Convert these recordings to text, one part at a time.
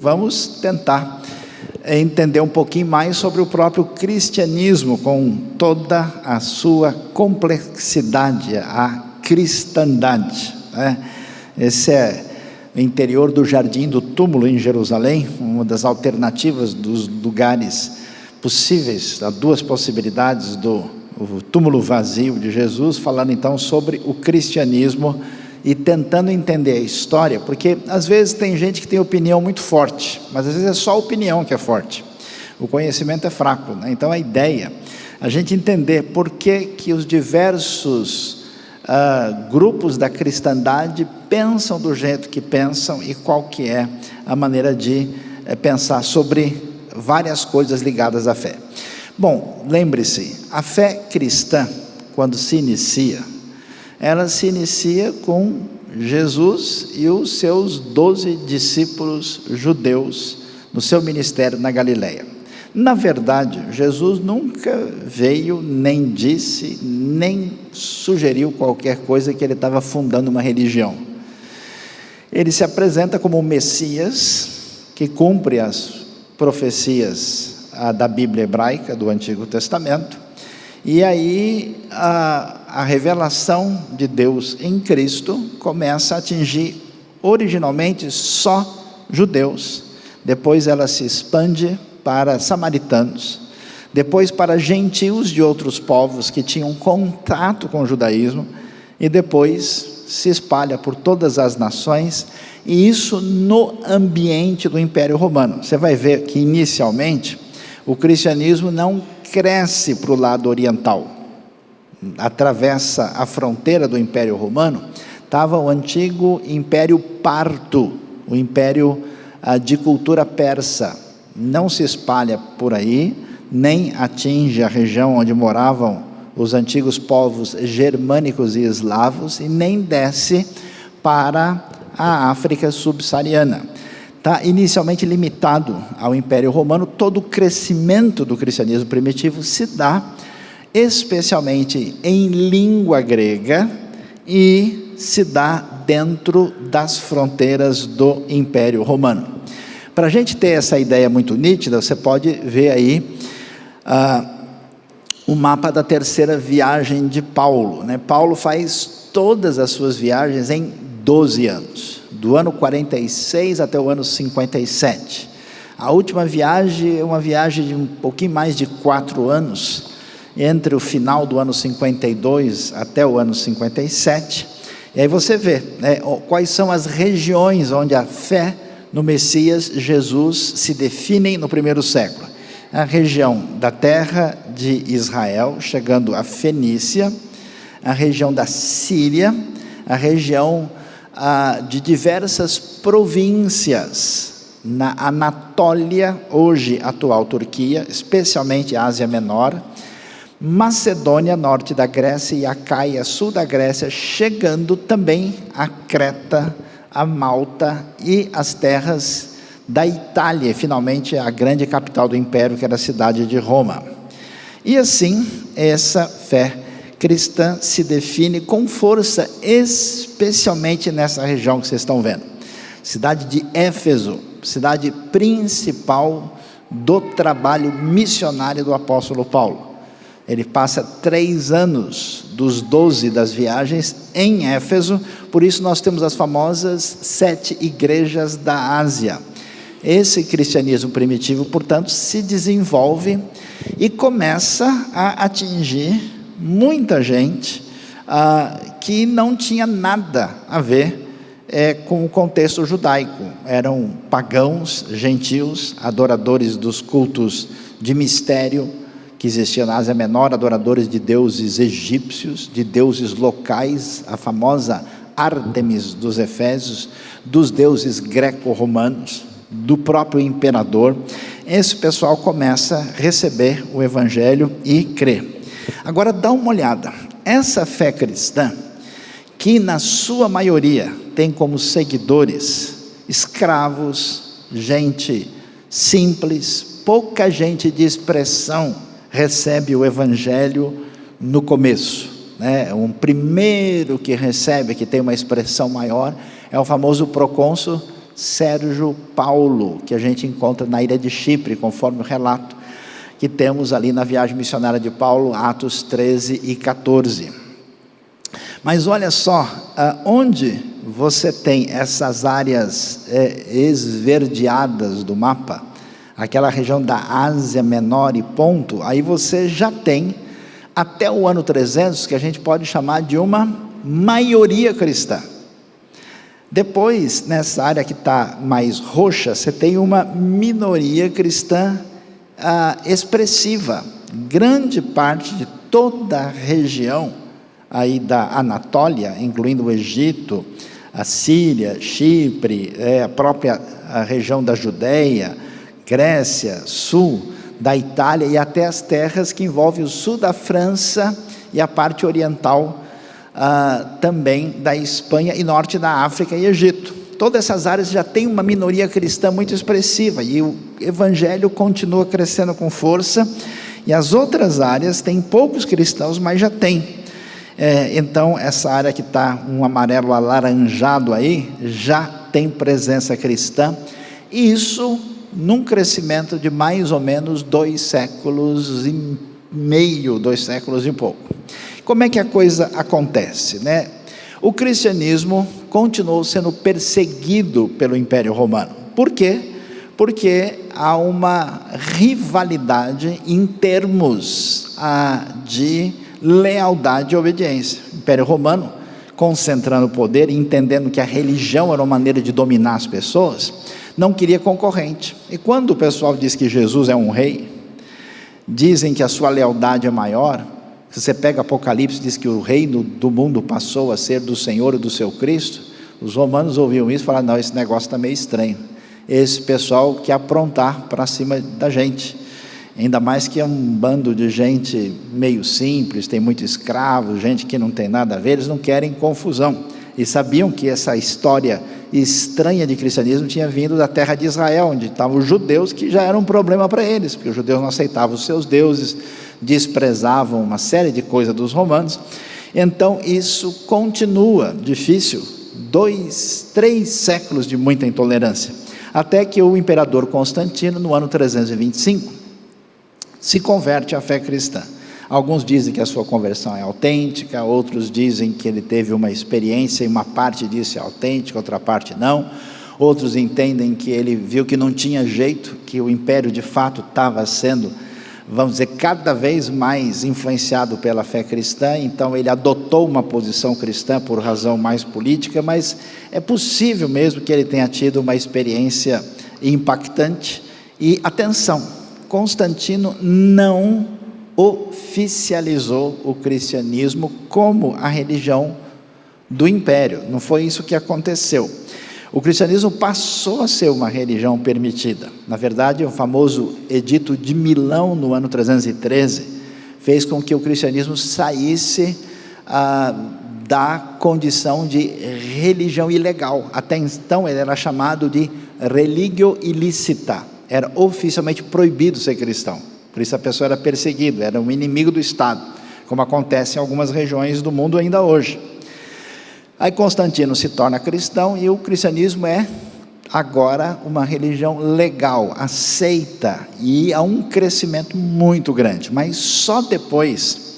vamos tentar entender um pouquinho mais sobre o próprio cristianismo, com toda a sua complexidade, a cristandade, né? Esse é o interior do Jardim do Túmulo em Jerusalém, uma das alternativas dos lugares possíveis, há duas possibilidades do túmulo vazio de Jesus, falando então sobre o cristianismo e tentando entender a história, porque às vezes tem gente que tem opinião muito forte, mas às vezes é só a opinião que é forte, o conhecimento é fraco, né? Então a ideia, a gente entender por que os diversos grupos da cristandade pensam do jeito que pensam e qual que é a maneira de pensar sobre várias coisas ligadas à fé. Bom, lembre-se, a fé cristã, quando se inicia, ela se inicia com Jesus e os seus 12 discípulos judeus no seu ministério na Galileia. Na verdade, Jesus nunca veio, nem disse, nem sugeriu qualquer coisa que ele estava fundando uma religião. Ele se apresenta como o Messias, que cumpre as profecias da Bíblia hebraica, do Antigo Testamento, e aí a revelação de Deus em Cristo começa a atingir originalmente só judeus, depois ela se expande para samaritanos, depois para gentios de outros povos que tinham contato com o judaísmo, e depois se espalha por todas as nações, e isso no ambiente do Império Romano. Você vai ver que inicialmente o cristianismo não cresce para o lado oriental, atravessa a fronteira do Império Romano, estava o antigo Império Parto, o império de cultura persa, não se espalha por aí, nem atinge a região onde moravam os antigos povos germânicos e eslavos, e nem desce para a África subsaariana. Está inicialmente limitado ao Império Romano. Todo o crescimento do cristianismo primitivo se dá especialmente em língua grega e se dá dentro das fronteiras do Império Romano. Para a gente ter essa ideia muito nítida, você pode ver aí o mapa da terceira viagem de Paulo, né? Paulo faz todas as suas viagens em 12 anos, do ano 46 até o ano 57. A última viagem é uma viagem de um pouquinho mais de 4 anos, entre o final do ano 52 até o ano 57, e aí você vê, né, quais são as regiões onde a fé no Messias Jesus se definem no primeiro século. A região da terra de Israel, chegando à Fenícia, a região da Síria, a região de diversas províncias na Anatólia, hoje atual Turquia, especialmente a Ásia Menor, Macedônia, norte da Grécia, e Acaia, sul da Grécia, chegando também a Creta, a Malta e as terras da Itália, e finalmente a grande capital do império, que era a cidade de Roma. E assim, essa fé cristã se define com força, especialmente nessa região que vocês estão vendo. Cidade de Éfeso, cidade principal do trabalho missionário do apóstolo Paulo. Ele passa 3 anos dos 12 das viagens em Éfeso, por isso nós temos as famosas 7 igrejas da Ásia. Esse cristianismo primitivo, portanto, se desenvolve e começa a atingir muita gente que não tinha nada a ver com o contexto judaico. Eram pagãos, gentios, adoradores dos cultos de mistério, que existia na Ásia Menor, adoradores de deuses egípcios, de deuses locais, a famosa Ártemis dos Efésios, dos deuses greco-romanos, do próprio imperador. Esse pessoal começa a receber o evangelho e crer. Agora dá uma olhada, essa fé cristã, que na sua maioria tem como seguidores escravos, gente simples, pouca gente de expressão recebe o evangelho no começo, né? Um primeiro que recebe, que tem uma expressão maior, é o famoso procônsul Sérgio Paulo, que a gente encontra na ilha de Chipre, conforme o relato que temos ali na viagem missionária de Paulo, Atos 13 e 14. Mas olha só, onde você tem essas áreas esverdeadas do mapa, aquela região da Ásia Menor e Ponto, aí você já tem, até o ano 300, que a gente pode chamar de uma maioria cristã. Depois, nessa área que está mais roxa, você tem uma minoria cristã expressiva. Grande parte de toda a região aí da Anatólia, incluindo o Egito, a Síria, Chipre, a própria região da Judéia, Grécia, sul da Itália e até as terras que envolvem o sul da França e a parte oriental também da Espanha e norte da África e Egito. Todas essas áreas já tem uma minoria cristã muito expressiva e o evangelho continua crescendo com força, e as outras áreas têm poucos cristãos, mas já tem. Então essa área que está um amarelo alaranjado aí, já tem presença cristã, e isso num crescimento de mais ou menos 2 séculos e meio, 2 séculos e pouco. Como é que a coisa acontece, né? O cristianismo continuou sendo perseguido pelo Império Romano. Por quê? Porque há uma rivalidade em termos de lealdade e obediência. O Império Romano, concentrando o poder e entendendo que a religião era uma maneira de dominar as pessoas, não queria concorrente. E quando o pessoal diz que Jesus é um rei, dizem que a sua lealdade é maior. Se você pega Apocalipse, diz que o reino do mundo passou a ser do Senhor e do seu Cristo. Os romanos ouviam isso e falaram: não, esse negócio está meio estranho. Esse pessoal quer aprontar para cima da gente, ainda mais que é um bando de gente meio simples, tem muito escravo, gente que não tem nada a ver. Eles não querem confusão, e sabiam que essa história estranha de cristianismo tinha vindo da terra de Israel, onde estavam os judeus, que já era um problema para eles, porque os judeus não aceitavam os seus deuses, desprezavam uma série de coisas dos romanos. Então isso continua difícil, 2, 3 séculos de muita intolerância, até que o imperador Constantino, no ano 325, se converte à fé cristã. Alguns dizem que a sua conversão é autêntica, outros dizem que ele teve uma experiência e uma parte disso é autêntica, outra parte não. Outros entendem que ele viu que não tinha jeito, que o império de fato estava sendo, vamos dizer, cada vez mais influenciado pela fé cristã, então ele adotou uma posição cristã por razão mais política, mas é possível mesmo que ele tenha tido uma experiência impactante. E atenção, Constantino não oficializou o cristianismo como a religião do império, não foi isso que aconteceu. O cristianismo passou a ser uma religião permitida. Na verdade, o famoso Edito de Milão, no ano 313, fez com que o cristianismo saísse da condição de religião ilegal. Até então ele era chamado de religio illicita, era oficialmente proibido ser cristão. Por isso a pessoa era perseguida, era um inimigo do Estado, como acontece em algumas regiões do mundo ainda hoje. Aí Constantino se torna cristão e o cristianismo é agora uma religião legal, aceita, e há um crescimento muito grande. Mas só depois,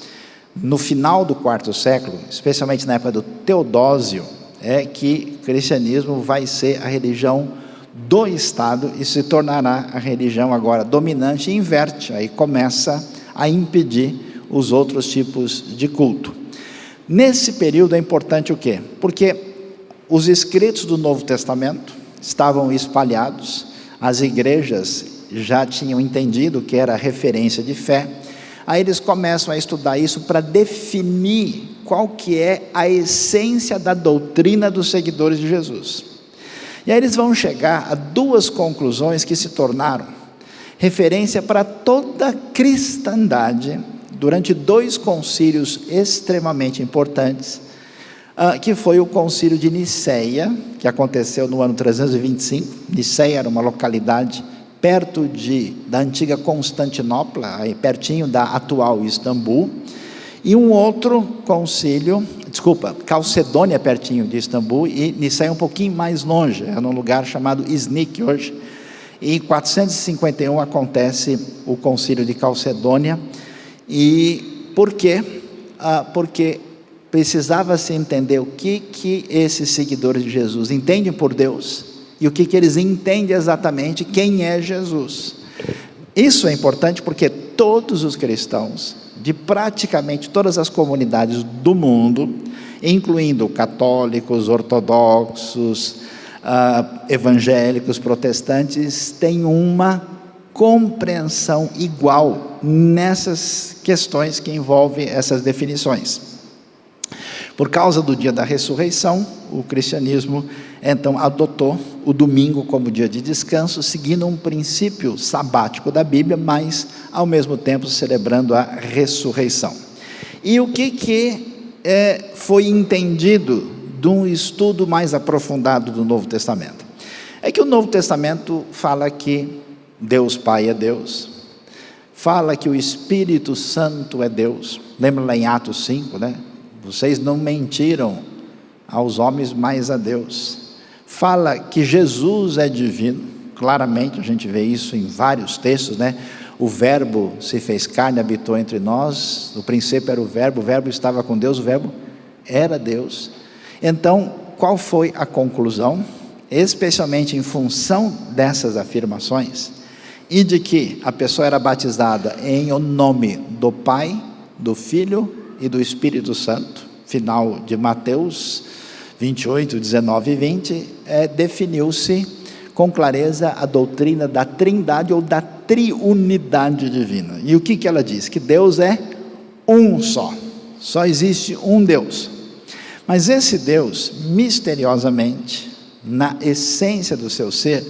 no final do 4º século, especialmente na época do Teodósio, é que o cristianismo vai ser a religião do Estado e se tornará a religião agora dominante, e inverte, aí começa a impedir os outros tipos de culto. Nesse período é importante o quê? Porque os escritos do Novo Testamento estavam espalhados, as igrejas já tinham entendido que era referência de fé, aí eles começam a estudar isso para definir qual que é a essência da doutrina dos seguidores de Jesus. E aí eles vão chegar a 2 conclusões que se tornaram referência para toda a cristandade durante 2 concílios extremamente importantes, que foi o concílio de Niceia, que aconteceu no ano 325. Niceia era uma localidade perto da antiga Constantinopla, aí pertinho da atual Istambul, e um outro concílio desculpa, Calcedônia, pertinho de Istambul, e Nicaea é um pouquinho mais longe, é num lugar chamado Iznik hoje. E em 451 acontece o concílio de Calcedônia. E por quê? Porque precisava se entender o que esses seguidores de Jesus entendem por Deus e o que eles entendem exatamente quem é Jesus. Isso é importante porque todos os cristãos de praticamente todas as comunidades do mundo, incluindo católicos, ortodoxos, evangélicos, protestantes, têm uma compreensão igual nessas questões que envolvem essas definições. Por causa do dia da ressurreição, o cristianismo então adotou o domingo como dia de descanso, seguindo um princípio sabático da Bíblia, mas ao mesmo tempo celebrando a ressurreição. E o que foi entendido de um estudo mais aprofundado do Novo Testamento? É que o Novo Testamento fala que Deus Pai é Deus, fala que o Espírito Santo é Deus. Lembra lá em Atos 5, né? Vocês não mentiram aos homens, mas a Deus. Fala que Jesus é divino, claramente a gente vê isso em vários textos, né? O verbo se fez carne, habitou entre nós, no princípio era o verbo estava com Deus, o verbo era Deus. Então, qual foi a conclusão? Especialmente em função dessas afirmações, e de que a pessoa era batizada em o nome do Pai, do Filho e do Espírito Santo, final de Mateus 28, 19 e 20, definiu-se com clareza a doutrina da trindade ou da triunidade divina. E o que ela diz? Que Deus é um só existe um Deus. Mas esse Deus, misteriosamente, na essência do seu ser,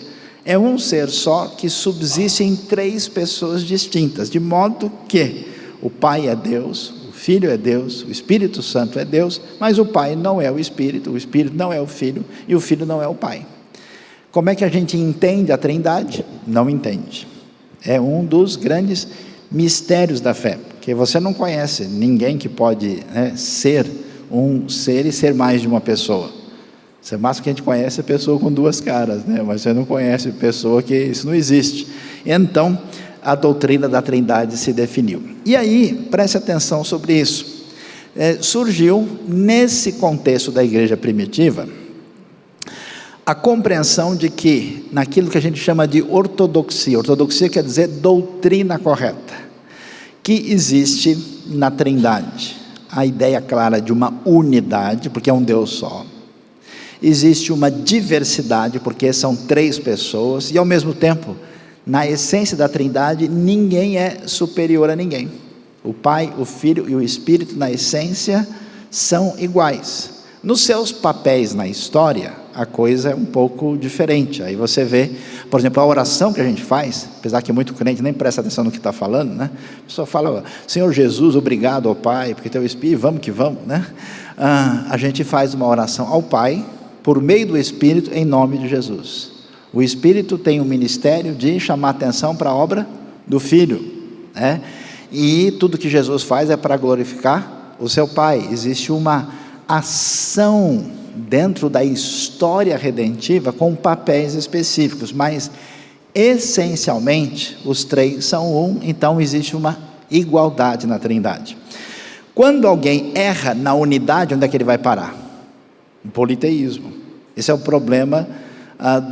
é um ser só que subsiste em três pessoas distintas, de modo que o Pai é Deus, o Filho é Deus, o Espírito Santo é Deus, mas o Pai não é o Espírito não é o Filho, e o Filho não é o Pai. Como é que a gente entende a Trindade? Não entende. É um dos grandes mistérios da fé, porque você não conhece ninguém que pode ser um ser e ser mais de uma pessoa. Você mais que a gente conhece a pessoa com duas caras, né? Mas você não conhece a pessoa que isso não existe. Então, a doutrina da Trindade se definiu. E aí, preste atenção sobre isso. Surgiu, nesse contexto da igreja primitiva, a compreensão de que, naquilo que a gente chama de ortodoxia quer dizer doutrina correta, que existe na Trindade a ideia clara de uma unidade, porque é um Deus só. Existe uma diversidade, porque são três pessoas, e ao mesmo tempo, na essência da Trindade, ninguém é superior a ninguém. O Pai, o Filho e o Espírito, na essência, são iguais. Nos seus papéis na história, a coisa é um pouco diferente. Aí você vê, por exemplo, a oração que a gente faz, apesar que muito crente nem presta atenção no que está falando, né? A pessoa fala, Senhor Jesus, obrigado ao Pai, porque teu Espírito, vamos que vamos, né? A gente faz uma oração ao Pai, por meio do Espírito, em nome de Jesus. O Espírito tem um ministério de chamar atenção para a obra do Filho, né? E tudo que Jesus faz é para glorificar o seu Pai. Existe uma ação dentro da história redentiva com papéis específicos, mas essencialmente os três são um, então existe uma igualdade na Trindade. Quando alguém erra na unidade, onde é que ele vai parar? O politeísmo. Esse é o problema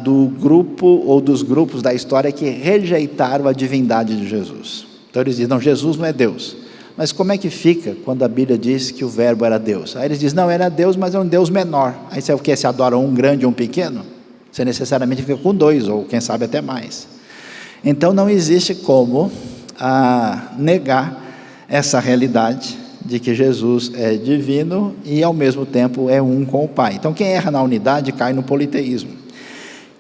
do grupo ou dos grupos da história que rejeitaram a divindade de Jesus. Então eles dizem, não, Jesus não é Deus. Mas como é que fica quando a Bíblia diz que o verbo era Deus? Aí eles dizem, não, era Deus, mas é um Deus menor. Aí você é o que? Você adora um grande ou um pequeno? Você necessariamente fica com dois, ou quem sabe até mais. Então não existe como negar essa realidade de que Jesus é divino e ao mesmo tempo é um com o Pai. Então quem erra na unidade cai no politeísmo.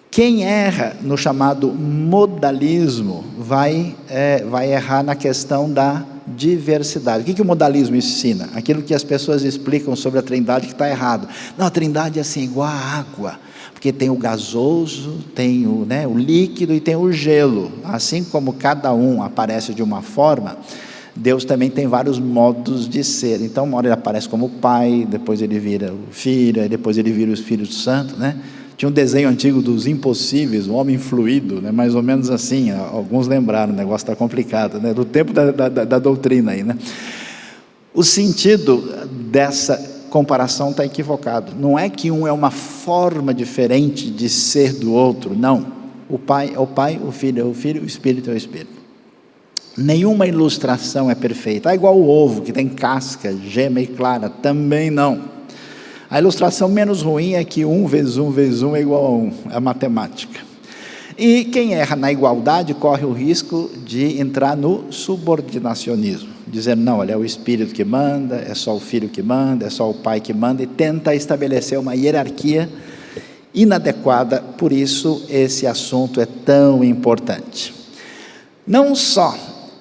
Quem erra no chamado modalismo vai errar na questão da diversidade. O que o modalismo ensina? Aquilo que as pessoas explicam sobre a Trindade que está errado. Não, a Trindade é assim, igual a água, porque tem o gasoso, tem o líquido e tem o gelo. Assim como cada um aparece de uma forma, Deus também tem vários modos de ser. Então, uma hora ele aparece como Pai, depois ele vira o Filho, depois ele vira o Espírito Santo, né? Tinha um desenho antigo dos Impossíveis, o Homem Fluido, né? Mais ou menos assim, alguns lembraram, o negócio está complicado, né? Do tempo da doutrina aí, né? O sentido dessa comparação está equivocado. Não é que um é uma forma diferente de ser do outro, não. O Pai é o Pai, o Filho é o Filho, o Espírito é o Espírito. Nenhuma ilustração é perfeita. É igual o ovo, que tem casca, gema e clara, também não. A ilustração menos ruim é que 1 vezes 1 vezes 1 é igual a 1, é a matemática. E quem erra na igualdade corre o risco de entrar no subordinacionismo, dizer, não, olha, é o Espírito que manda, é só o Filho que manda, é só o Pai que manda, e tenta estabelecer uma hierarquia inadequada. Por isso esse assunto é tão importante. Não só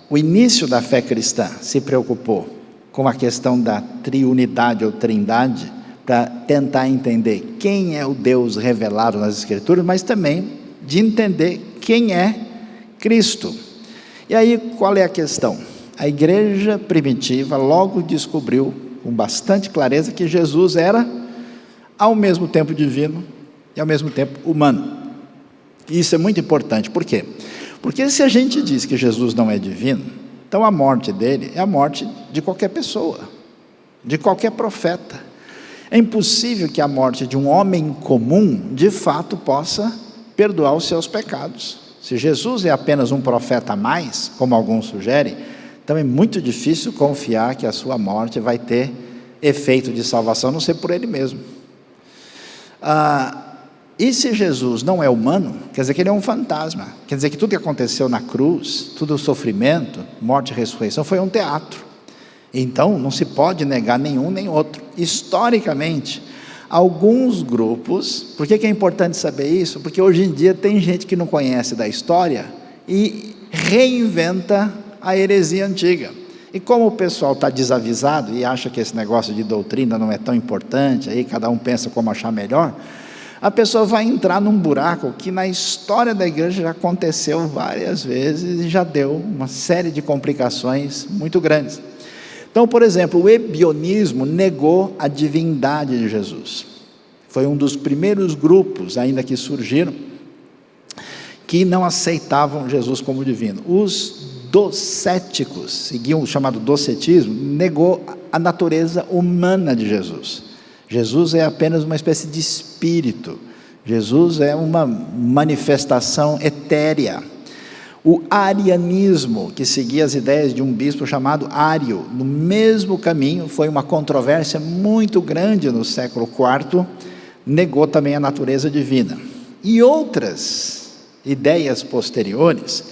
o início da fé cristã se preocupou com a questão da triunidade ou trindade, para tentar entender quem é o Deus revelado nas Escrituras, mas também de entender quem é Cristo. E aí, qual é a questão? A igreja primitiva logo descobriu com bastante clareza que Jesus era ao mesmo tempo divino e ao mesmo tempo humano. E isso é muito importante. Por quê? Porque se a gente diz que Jesus não é divino, então a morte dele é a morte de qualquer pessoa, de qualquer profeta. É impossível que a morte de um homem comum, de fato, possa perdoar os seus pecados. Se Jesus é apenas um profeta a mais, como alguns sugerem, então é muito difícil confiar que a sua morte vai ter efeito de salvação, a não ser por ele mesmo. E se Jesus não é humano, quer dizer que ele é um fantasma, quer dizer que tudo que aconteceu na cruz, todo o sofrimento, morte e ressurreição, foi um teatro. Então não se pode negar nenhum nem outro. Historicamente, alguns grupos, por que é importante saber isso? Porque hoje em dia tem gente que não conhece da história e reinventa a heresia antiga. E como o pessoal está desavisado e acha que esse negócio de doutrina não é tão importante, aí cada um pensa como achar melhor, a pessoa vai entrar num buraco que na história da igreja já aconteceu várias vezes e já deu uma série de complicações muito grandes. Então, por exemplo, o ebionismo negou a divindade de Jesus. Foi um dos primeiros grupos, ainda que surgiram, que não aceitavam Jesus como divino. Os docéticos, seguiam o chamado docetismo, negou a natureza humana de Jesus. Jesus é apenas uma espécie de espírito. Jesus é uma manifestação etérea. O arianismo, que seguia as ideias de um bispo chamado Ário, no mesmo caminho, foi uma controvérsia muito grande no século IV, negou também a natureza divina. E outras ideias posteriores,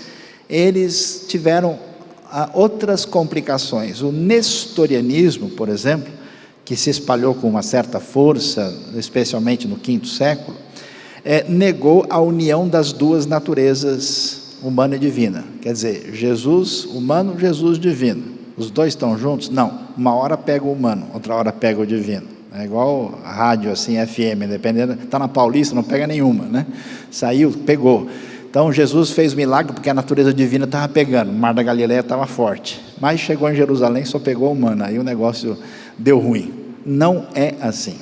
eles tiveram outras complicações. O nestorianismo, por exemplo, que se espalhou com uma certa força, especialmente no V século, negou a união das duas naturezas, humana e divina. Quer dizer, Jesus humano, Jesus divino. Os dois estão juntos? Não. Uma hora pega o humano, outra hora pega o divino. É igual a rádio assim, FM, dependendo, está na Paulista, não pega nenhuma, né? Saiu, pegou. Então Jesus fez milagre porque a natureza divina estava pegando, o Mar da Galileia estava forte, mas chegou em Jerusalém, só pegou o humano, aí o negócio deu ruim. Não é assim.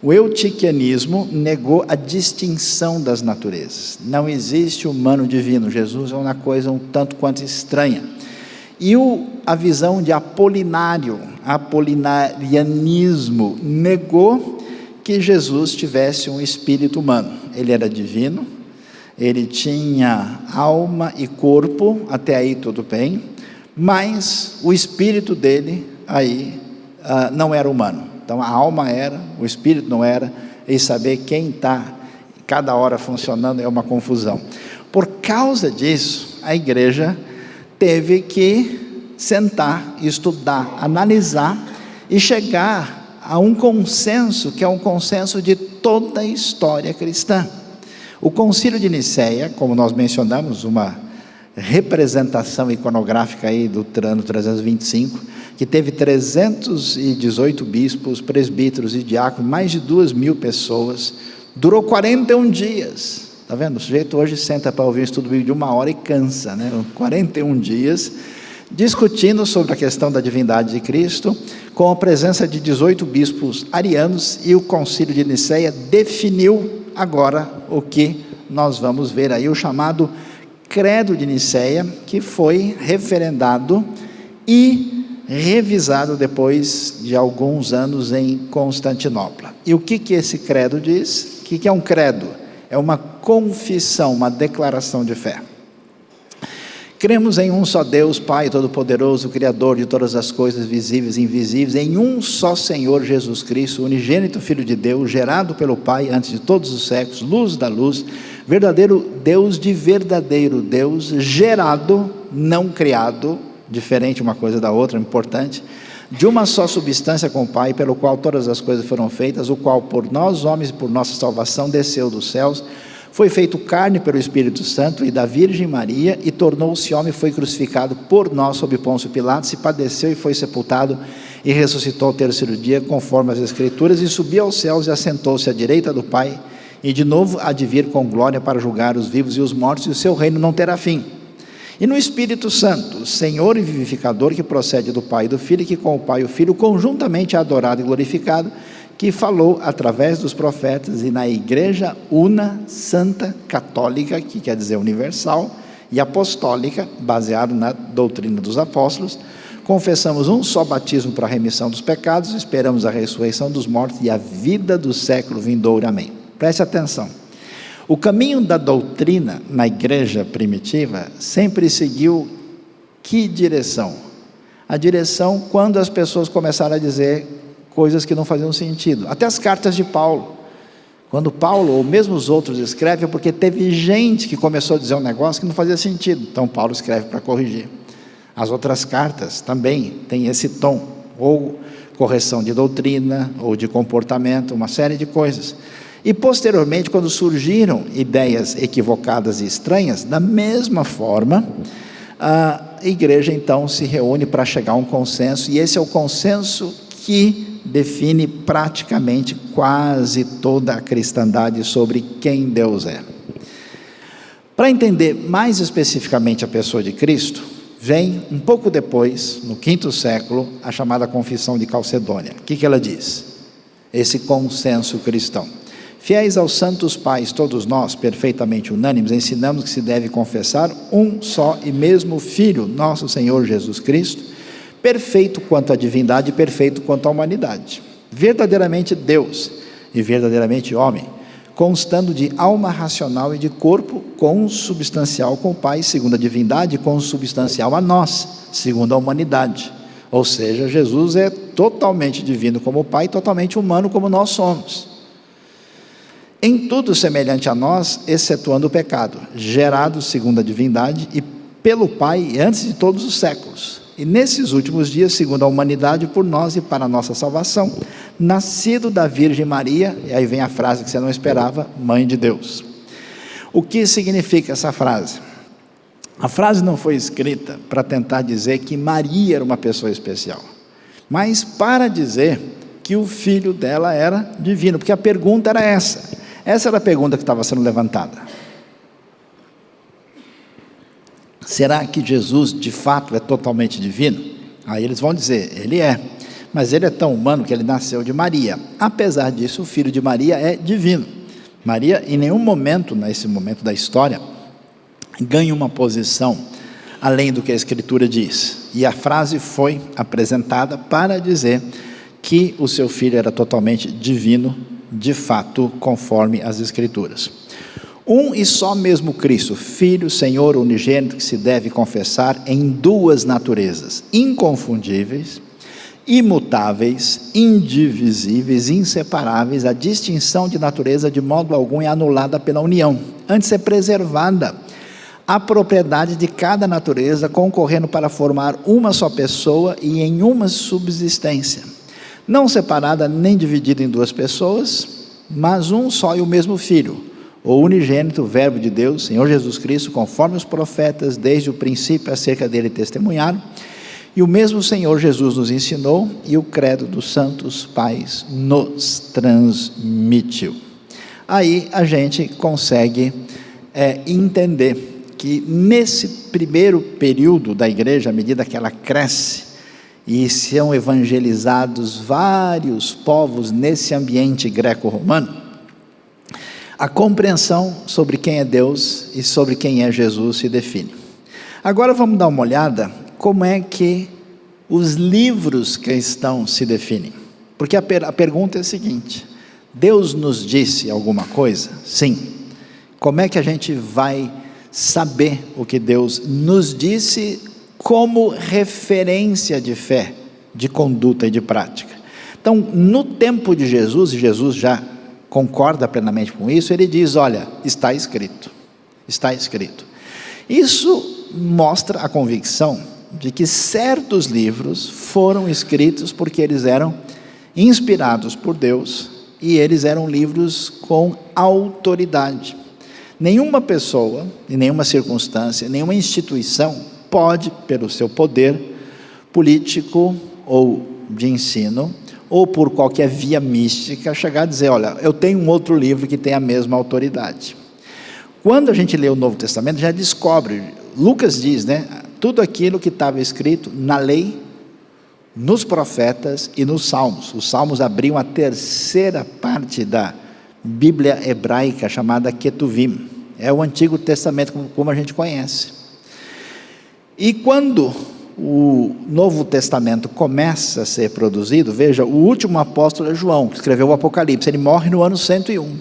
O eutiquianismo negou a distinção das naturezas. Não existe humano divino. Jesus é uma coisa um tanto quanto estranha. E a visão de apolinarianismo, negou que Jesus tivesse um espírito humano. Ele era divino, ele tinha alma e corpo, até aí tudo bem, mas o espírito dele aí não era humano. Então a alma era, o espírito não era, e saber quem está cada hora funcionando é uma confusão. Por causa disso, a igreja teve que sentar, estudar, analisar e chegar a um consenso, que é um consenso de toda a história cristã. O Concílio de Nicéia, como nós mencionamos, uma representação iconográfica aí do ano 325, que teve 318 bispos, presbíteros e diáconos, mais de 2.000 pessoas, durou 41 dias. Está vendo? O sujeito hoje senta para ouvir um estudo bíblico de 1 hora e cansa, né? 41 dias, discutindo sobre a questão da divindade de Cristo, com a presença de 18 bispos arianos, e o Concílio de Nicéia definiu agora o que nós vamos ver aí, o chamado Credo de Nicéia, que foi referendado e revisado depois de alguns anos em Constantinopla. E o que esse credo diz? O que é um credo? É uma confissão, uma declaração de fé. Cremos em um só Deus, Pai Todo-Poderoso, Criador de todas as coisas visíveis e invisíveis, em um só Senhor Jesus Cristo, unigênito Filho de Deus, gerado pelo Pai antes de todos os séculos, luz da luz, verdadeiro Deus de verdadeiro Deus, gerado, não criado, diferente uma coisa da outra, importante, de uma só substância com o Pai, pelo qual todas as coisas foram feitas, o qual por nós homens e por nossa salvação desceu dos céus, foi feito carne pelo Espírito Santo e da Virgem Maria, e tornou-se homem, foi crucificado por nós sob Pôncio Pilatos, e padeceu e foi sepultado, e ressuscitou ao terceiro dia, conforme as Escrituras, e subiu aos céus e assentou-se à direita do Pai, e de novo há de vir com glória para julgar os vivos e os mortos, e o seu reino não terá fim. E no Espírito Santo, Senhor e vivificador, que procede do Pai e do Filho, e que com o Pai e o Filho conjuntamente é adorado e glorificado, que falou através dos profetas, e na Igreja una, santa, católica, que quer dizer universal, e apostólica, baseado na doutrina dos apóstolos, confessamos um só batismo para a remissão dos pecados, esperamos a ressurreição dos mortos e a vida do século vindouro. Amém. Preste atenção. O caminho da doutrina na igreja primitiva sempre seguiu que direção? A direção quando as pessoas começaram a dizer coisas que não faziam sentido. Até as cartas de Paulo. Quando Paulo, ou mesmo os outros, escrevem, é porque teve gente que começou a dizer um negócio que não fazia sentido. Então Paulo escreve para corrigir. As outras cartas também têm esse tom, ou correção de doutrina, ou de comportamento, uma série de coisas. E posteriormente, quando surgiram ideias equivocadas e estranhas, da mesma forma, a igreja então se reúne para chegar a um consenso, e esse é o consenso que define praticamente quase toda a cristandade sobre quem Deus é. Para entender mais especificamente a pessoa de Cristo, vem um pouco depois, no 5º século, a chamada Confissão de Calcedônia. O que ela diz? Esse consenso cristão. Fiéis aos santos pais, todos nós, perfeitamente unânimes, ensinamos que se deve confessar um só e mesmo Filho, nosso Senhor Jesus Cristo, perfeito quanto à divindade e perfeito quanto à humanidade, verdadeiramente Deus e verdadeiramente homem, constando de alma racional e de corpo consubstancial com o Pai, segundo a divindade, e consubstancial a nós, segundo a humanidade. Ou seja, Jesus é totalmente divino como o Pai, e totalmente humano como nós somos. Em tudo semelhante a nós, excetuando o pecado, gerado segundo a divindade e pelo Pai antes de todos os séculos. E nesses últimos dias, segundo a humanidade, por nós e para a nossa salvação, nascido da Virgem Maria, e aí vem a frase que você não esperava, Mãe de Deus. O que significa essa frase? A frase não foi escrita para tentar dizer que Maria era uma pessoa especial, mas para dizer que o filho dela era divino, porque a pergunta era essa. Essa era a pergunta que estava sendo levantada. Será que Jesus de fato é totalmente divino? Aí eles vão dizer, ele é, mas ele é tão humano que ele nasceu de Maria. Apesar disso, o filho de Maria é divino. Maria, em nenhum momento, nesse momento da história, ganha uma posição além do que a Escritura diz. E a frase foi apresentada para dizer que o seu filho era totalmente divino, de fato, conforme as Escrituras. Um e só mesmo Cristo, Filho, Senhor unigênito, que se deve confessar em duas naturezas, inconfundíveis, imutáveis, indivisíveis, inseparáveis. A distinção de natureza de modo algum é anulada pela união, antes é preservada a propriedade de cada natureza, concorrendo para formar uma só pessoa e em uma subsistência, não separada nem dividida em duas pessoas, mas um só e o mesmo Filho, o unigênito Verbo de Deus, Senhor Jesus Cristo, conforme os profetas desde o princípio acerca dele testemunharam, e o mesmo Senhor Jesus nos ensinou, e o credo dos santos pais nos transmitiu. Aí a gente consegue entender que nesse primeiro período da igreja, à medida que ela cresce, e são evangelizados vários povos nesse ambiente greco-romano, a compreensão sobre quem é Deus e sobre quem é Jesus se define. Agora vamos dar uma olhada como é que os livros cristãos se definem. Porque a pergunta é a seguinte: Deus nos disse alguma coisa? Sim. Como é que a gente vai saber o que Deus nos disse como referência de fé, de conduta e de prática? Então, no tempo de Jesus, e Jesus já concorda plenamente com isso, ele diz: olha, está escrito, está escrito. Isso mostra a convicção de que certos livros foram escritos porque eles eram inspirados por Deus, e eles eram livros com autoridade. Nenhuma pessoa, em nenhuma circunstância, nenhuma instituição pode, pelo seu poder político ou de ensino, ou por qualquer via mística, chegar a dizer: olha, eu tenho um outro livro que tem a mesma autoridade. Quando a gente lê o Novo Testamento, já descobre, Lucas diz, né, tudo aquilo que estava escrito na lei, nos profetas e nos salmos. Os salmos abriam a terceira parte da Bíblia hebraica, chamada Ketuvim. É o Antigo Testamento como a gente conhece. E quando o Novo Testamento começa a ser produzido, veja, o último apóstolo é João, que escreveu o Apocalipse. Ele morre no ano 101,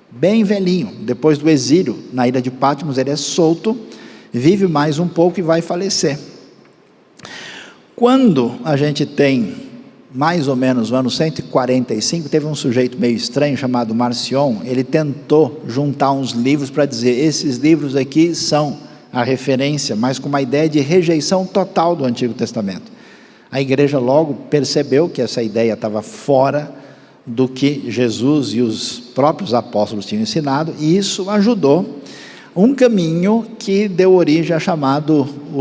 bem velhinho. Depois do exílio na ilha de Patmos, ele é solto, vive mais um pouco e vai falecer. Quando a gente tem mais ou menos no ano 145, teve um sujeito meio estranho chamado Marcion. Ele tentou juntar uns livros para dizer: esses livros aqui são a referência, mas com uma ideia de rejeição total do Antigo Testamento. A igreja logo percebeu que essa ideia estava fora do que Jesus e os próprios apóstolos tinham ensinado, e isso ajudou um caminho que deu origem o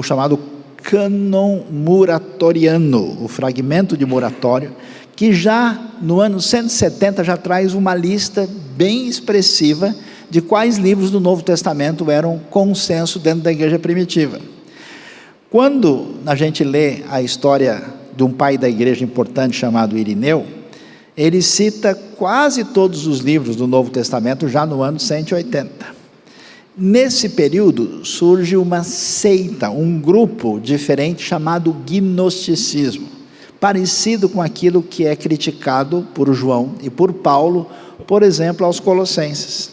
chamado cânon muratoriano, o fragmento de Muratório, que já no ano 170 já traz uma lista bem expressiva de quais livros do Novo Testamento eram consenso dentro da igreja primitiva. Quando a gente lê a história de um pai da igreja importante chamado Irineu, ele cita quase todos os livros do Novo Testamento já no ano 180. Nesse período surge uma seita, um grupo diferente chamado gnosticismo, parecido com aquilo que é criticado por João e por Paulo, por exemplo, aos Colossenses.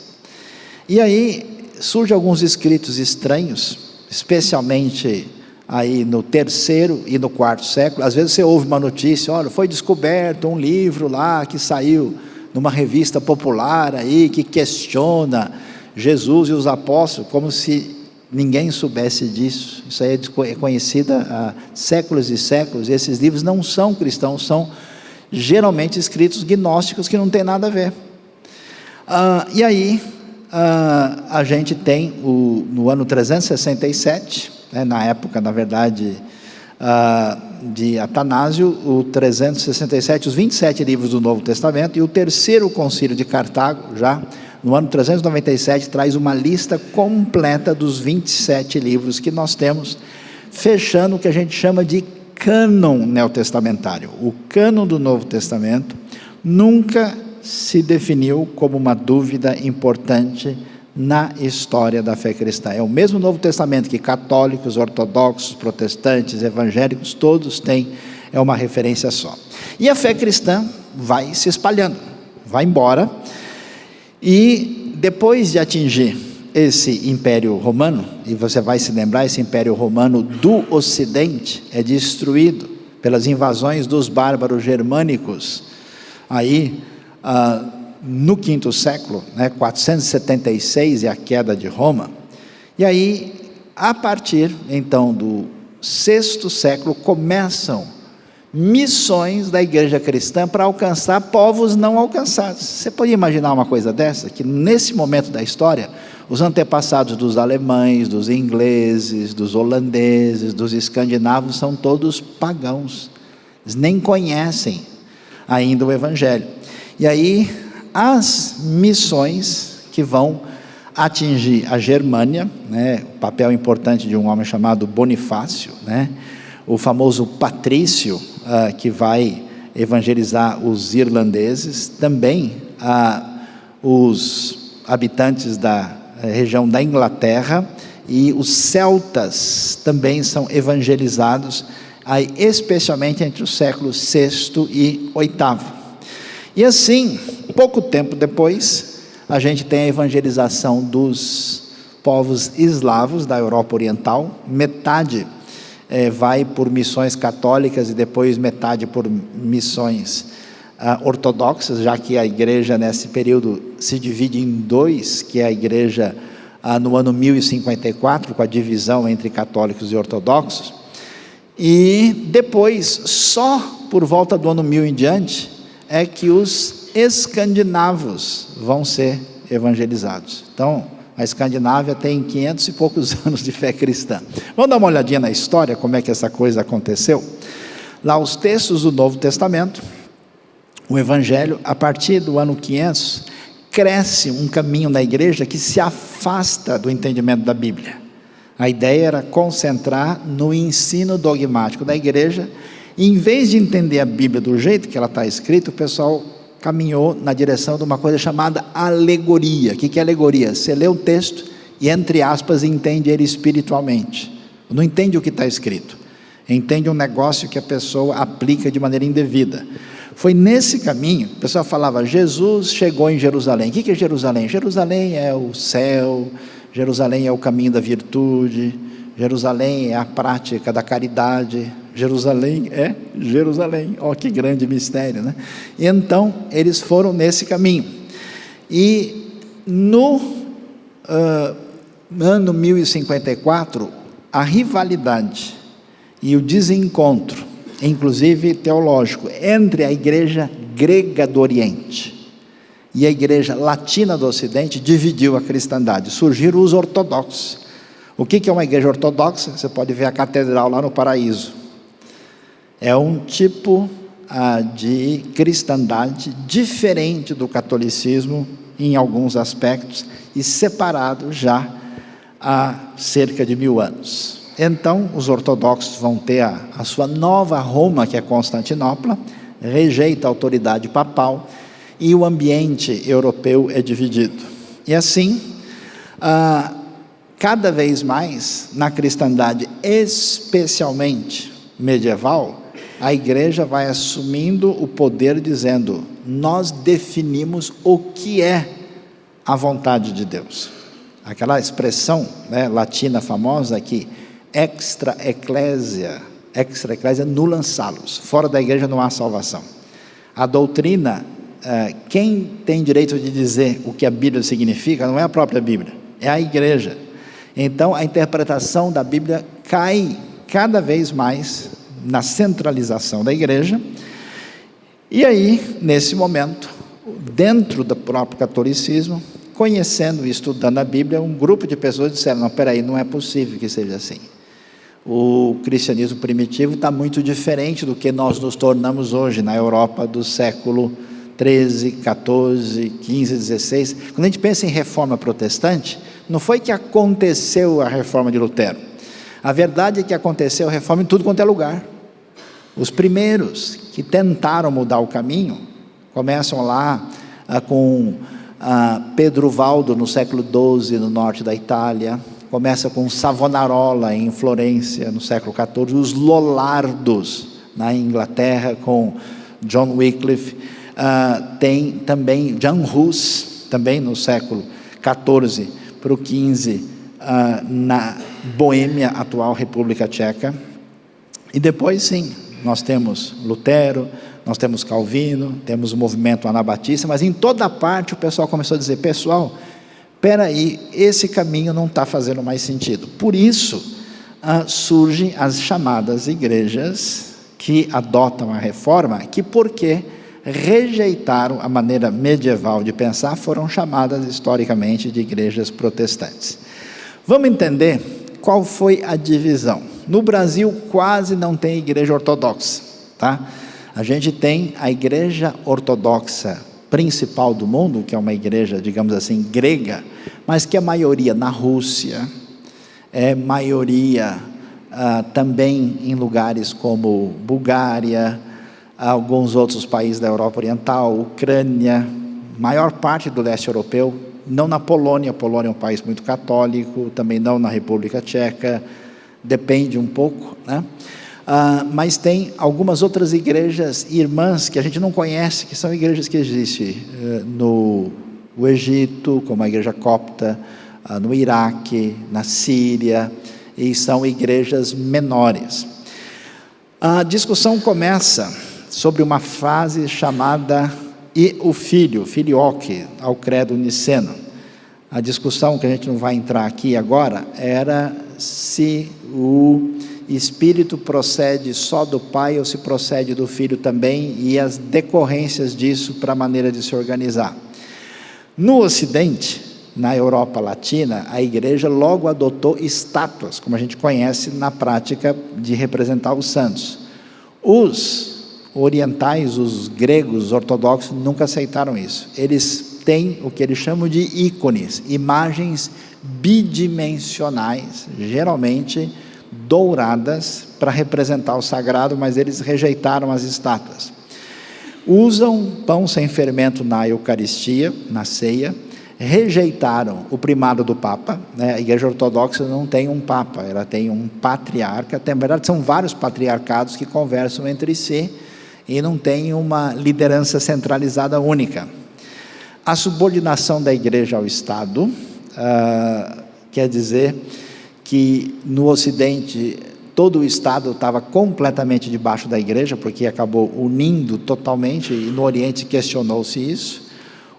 E aí surgem alguns escritos estranhos, especialmente aí no 3º e no 4º século. Às vezes você ouve uma notícia: olha, foi descoberto um livro lá que saiu numa revista popular aí, que questiona Jesus e os apóstolos, como se ninguém soubesse disso. Isso aí é conhecido há séculos e séculos, e esses livros não são cristãos, são geralmente escritos gnósticos que não tem nada a ver. E aí a gente tem no ano 367, na época, na verdade, de Atanásio, o 367, os 27 livros do Novo Testamento, e o 3º concílio de Cartago, já no ano 397, traz uma lista completa dos 27 livros que nós temos, fechando o que a gente chama de cânon neotestamentário. O cânon do Novo Testamento nunca se definiu como uma dúvida importante na história da fé cristã. É o mesmo Novo Testamento que católicos, ortodoxos, protestantes, evangélicos, todos têm, é uma referência só. E a fé cristã vai se espalhando, vai embora, e depois de atingir esse Império Romano, e você vai se lembrar, esse Império Romano do Ocidente é destruído pelas invasões dos bárbaros germânicos, aí no 5º século, 476 é a queda de Roma, e aí a partir então do 6º século começam missões da igreja cristã para alcançar povos não alcançados. Você pode imaginar uma coisa dessa? Que nesse momento da história, os antepassados dos alemães, dos ingleses, dos holandeses, dos escandinavos, são todos pagãos, eles nem conhecem ainda o evangelho. E aí as missões que vão atingir a Germânia, né, o papel importante de um homem chamado Bonifácio, né, o famoso Patrício, que vai evangelizar os irlandeses, também os habitantes da região da Inglaterra, e os celtas também são evangelizados, aí, especialmente entre os séculos VI e VIII. E assim, pouco tempo depois, a gente tem a evangelização dos povos eslavos da Europa Oriental. Metade vai por missões católicas e depois metade por missões ortodoxas, já que a igreja nesse período se divide em dois, que é a igreja no ano 1054, com a divisão entre católicos e ortodoxos. E depois, só por volta do ano 1000 em diante, é que os escandinavos vão ser evangelizados. Então, a Escandinávia tem 500 e poucos anos de fé cristã. Vamos dar uma olhadinha na história, como é que essa coisa aconteceu? Lá os textos do Novo Testamento, o Evangelho, a partir do ano 500, cresce um caminho na igreja que se afasta do entendimento da Bíblia. A ideia era concentrar no ensino dogmático da igreja, e em vez de entender a Bíblia do jeito que ela está escrita, o pessoal caminhou na direção de uma coisa chamada alegoria. O que é alegoria? Você lê um texto e, entre aspas, entende ele espiritualmente. Não entende o que está escrito, entende um negócio que a pessoa aplica de maneira indevida. Foi nesse caminho, o pessoal falava, Jesus chegou em Jerusalém. O que é Jerusalém? Jerusalém é o céu, Jerusalém é o caminho da virtude, Jerusalém é a prática da caridade, Jerusalém é Jerusalém. Ó, que grande mistério, né? E então, eles foram nesse caminho. E no ano 1054, a rivalidade e o desencontro, inclusive teológico, entre a igreja grega do Oriente e a igreja latina do Ocidente, dividiu a cristandade. Surgiram os ortodoxos. O que é uma igreja ortodoxa? Você pode ver a catedral lá no Paraíso. É um tipo de cristandade diferente do catolicismo em alguns aspectos, e separado já há cerca de 1000 anos. Então, os ortodoxos vão ter a sua nova Roma, que é Constantinopla, rejeita a autoridade papal, e o ambiente europeu é dividido. E assim, cada vez mais, na cristandade, especialmente medieval, a igreja vai assumindo o poder, dizendo, nós definimos o que é a vontade de Deus. Aquela expressão, né, latina famosa aqui, extra ecclesia nullum salus, fora da igreja não há salvação. A doutrina, quem tem direito de dizer o que a Bíblia significa, não é a própria Bíblia, é a igreja. Então a interpretação da Bíblia cai cada vez mais na centralização da igreja, e aí, nesse momento, dentro do próprio catolicismo, conhecendo e estudando a Bíblia, um grupo de pessoas disseram, não, peraí, não é possível que seja assim. O cristianismo primitivo está muito diferente do que nós nos tornamos hoje na Europa do século 13, 14, 15, 16. Quando a gente pensa em reforma protestante, não foi que aconteceu a reforma de Lutero. A verdade é que aconteceu a reforma em tudo quanto é lugar. Os primeiros que tentaram mudar o caminho, começam lá com Pedro Valdo no século XII, no norte da Itália, começa com Savonarola em Florença, no século XIV, os Lollardos na Inglaterra, com John Wycliffe, tem também Jan Hus, também no século XIV para o XV, na Boêmia, atual República Tcheca. E depois sim, nós temos Lutero, nós temos Calvino, temos o movimento anabatista, mas em toda parte o pessoal começou a dizer, pessoal, espera aí, esse caminho não está fazendo mais sentido. Por isso, surgem as chamadas igrejas que adotam a reforma, que porque rejeitaram a maneira medieval de pensar, foram chamadas historicamente de igrejas protestantes. Vamos entender qual foi a divisão. No Brasil quase não tem igreja ortodoxa, tá? A gente tem a igreja ortodoxa principal do mundo, que é uma igreja, digamos assim, grega, mas que a maioria na Rússia, maioria também em lugares como Bulgária, alguns outros países da Europa Oriental, Ucrânia, maior parte do leste europeu, não na Polônia. A Polônia é um país muito católico, também não na República Tcheca, depende um pouco, né? Mas tem algumas outras igrejas irmãs que a gente não conhece, que são igrejas que existem no Egito, como a igreja copta, no Iraque, na Síria, e são igrejas menores. A discussão começa sobre uma frase chamada "e o filho", filioque, ao credo niceno. A discussão, que a gente não vai entrar aqui agora, era se o Espírito procede só do Pai ou se procede do Filho também, e as decorrências disso para a maneira de se organizar. No Ocidente, na Europa Latina, a igreja logo adotou estátuas, como a gente conhece na prática de representar os santos. Os orientais, os gregos, os ortodoxos, nunca aceitaram isso. Eles têm o que eles chamam de ícones, imagens bidimensionais, geralmente douradas, para representar o sagrado, mas eles rejeitaram as estátuas. Usam pão sem fermento na Eucaristia, na ceia. Rejeitaram o primado do Papa, né? A igreja ortodoxa não tem um Papa, ela tem um patriarca. Na verdade, são vários patriarcados que conversam entre si e não tem uma liderança centralizada única. A subordinação da igreja ao Estado, quer dizer que no Ocidente todo o Estado estava completamente debaixo da igreja, porque acabou unindo totalmente, e no Oriente questionou-se isso.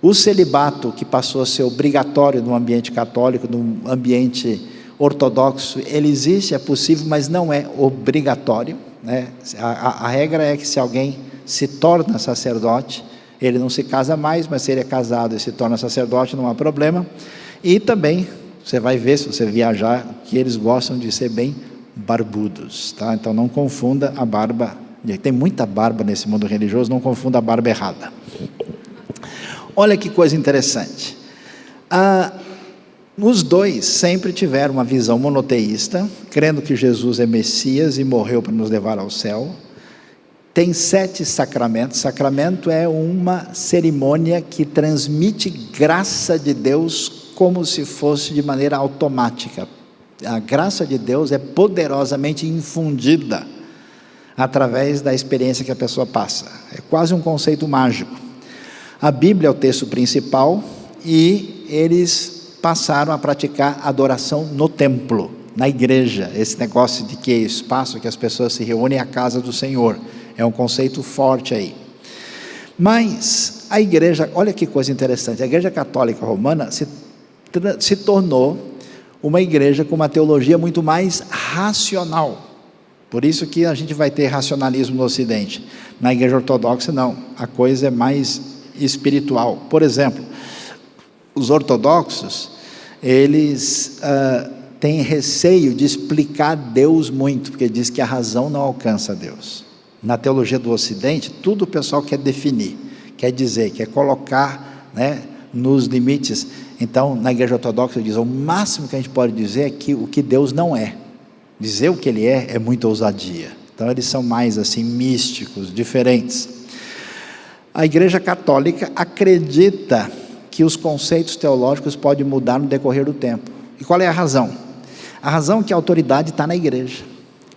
O celibato, que passou a ser obrigatório no ambiente católico, no ambiente ortodoxo, ele existe, é possível, mas não é obrigatório, né? A regra é que se alguém se torna sacerdote, ele não se casa mais, mas se ele é casado e se torna sacerdote, não há problema. E também, você vai ver, se você viajar, que eles gostam de ser bem barbudos, tá? Então não confunda a barba, tem muita barba nesse mundo religioso, não confunda a barba errada. Olha que coisa interessante. Os dois sempre tiveram uma visão monoteísta, crendo que Jesus é Messias e morreu para nos levar ao céu. Tem 7 sacramentos. Sacramento é uma cerimônia que transmite graça de Deus como se fosse de maneira automática. A graça de Deus é poderosamente infundida através da experiência que a pessoa passa. É quase um conceito mágico. A Bíblia é o texto principal e eles passaram a praticar adoração no templo, na igreja. Esse negócio de que é espaço que as pessoas se reúnem à casa do Senhor. É um conceito forte aí. Mas a igreja, olha que coisa interessante, a igreja católica romana se tornou uma igreja com uma teologia muito mais racional. Por isso que a gente vai ter racionalismo no Ocidente. Na igreja ortodoxa não, a coisa é mais espiritual. Por exemplo, os ortodoxos, eles têm receio de explicar Deus muito, porque diz que a razão não alcança Deus. Na teologia do Ocidente, tudo o pessoal quer definir, quer dizer, quer colocar, né, nos limites. Então, na igreja ortodoxa diz, o máximo que a gente pode dizer é que o que Deus não é. Dizer o que Ele é muita ousadia. Então, eles são mais assim, místicos, diferentes. A igreja católica acredita que os conceitos teológicos podem mudar no decorrer do tempo. E qual é a razão? A razão é que a autoridade está na igreja.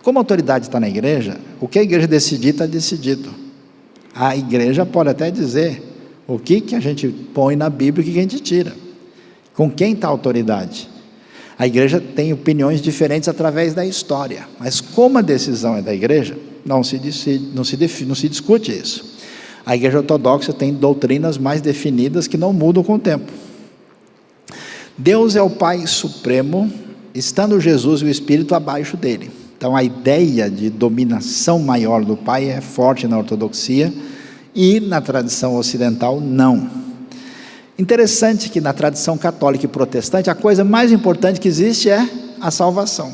Como a autoridade está na igreja, o que a igreja decidir está decidido. A igreja pode até dizer o que a gente põe na Bíblia e o que a gente tira. Com quem está a autoridade? A igreja tem opiniões diferentes através da história, mas como a decisão é da igreja, não se discute isso. A igreja ortodoxa tem doutrinas mais definidas que não mudam com o tempo. Deus é o Pai Supremo, estando Jesus e o Espírito abaixo dele. Então a ideia de dominação maior do Pai é forte na ortodoxia e na tradição ocidental não. Interessante que na tradição católica e protestante a coisa mais importante que existe é a salvação,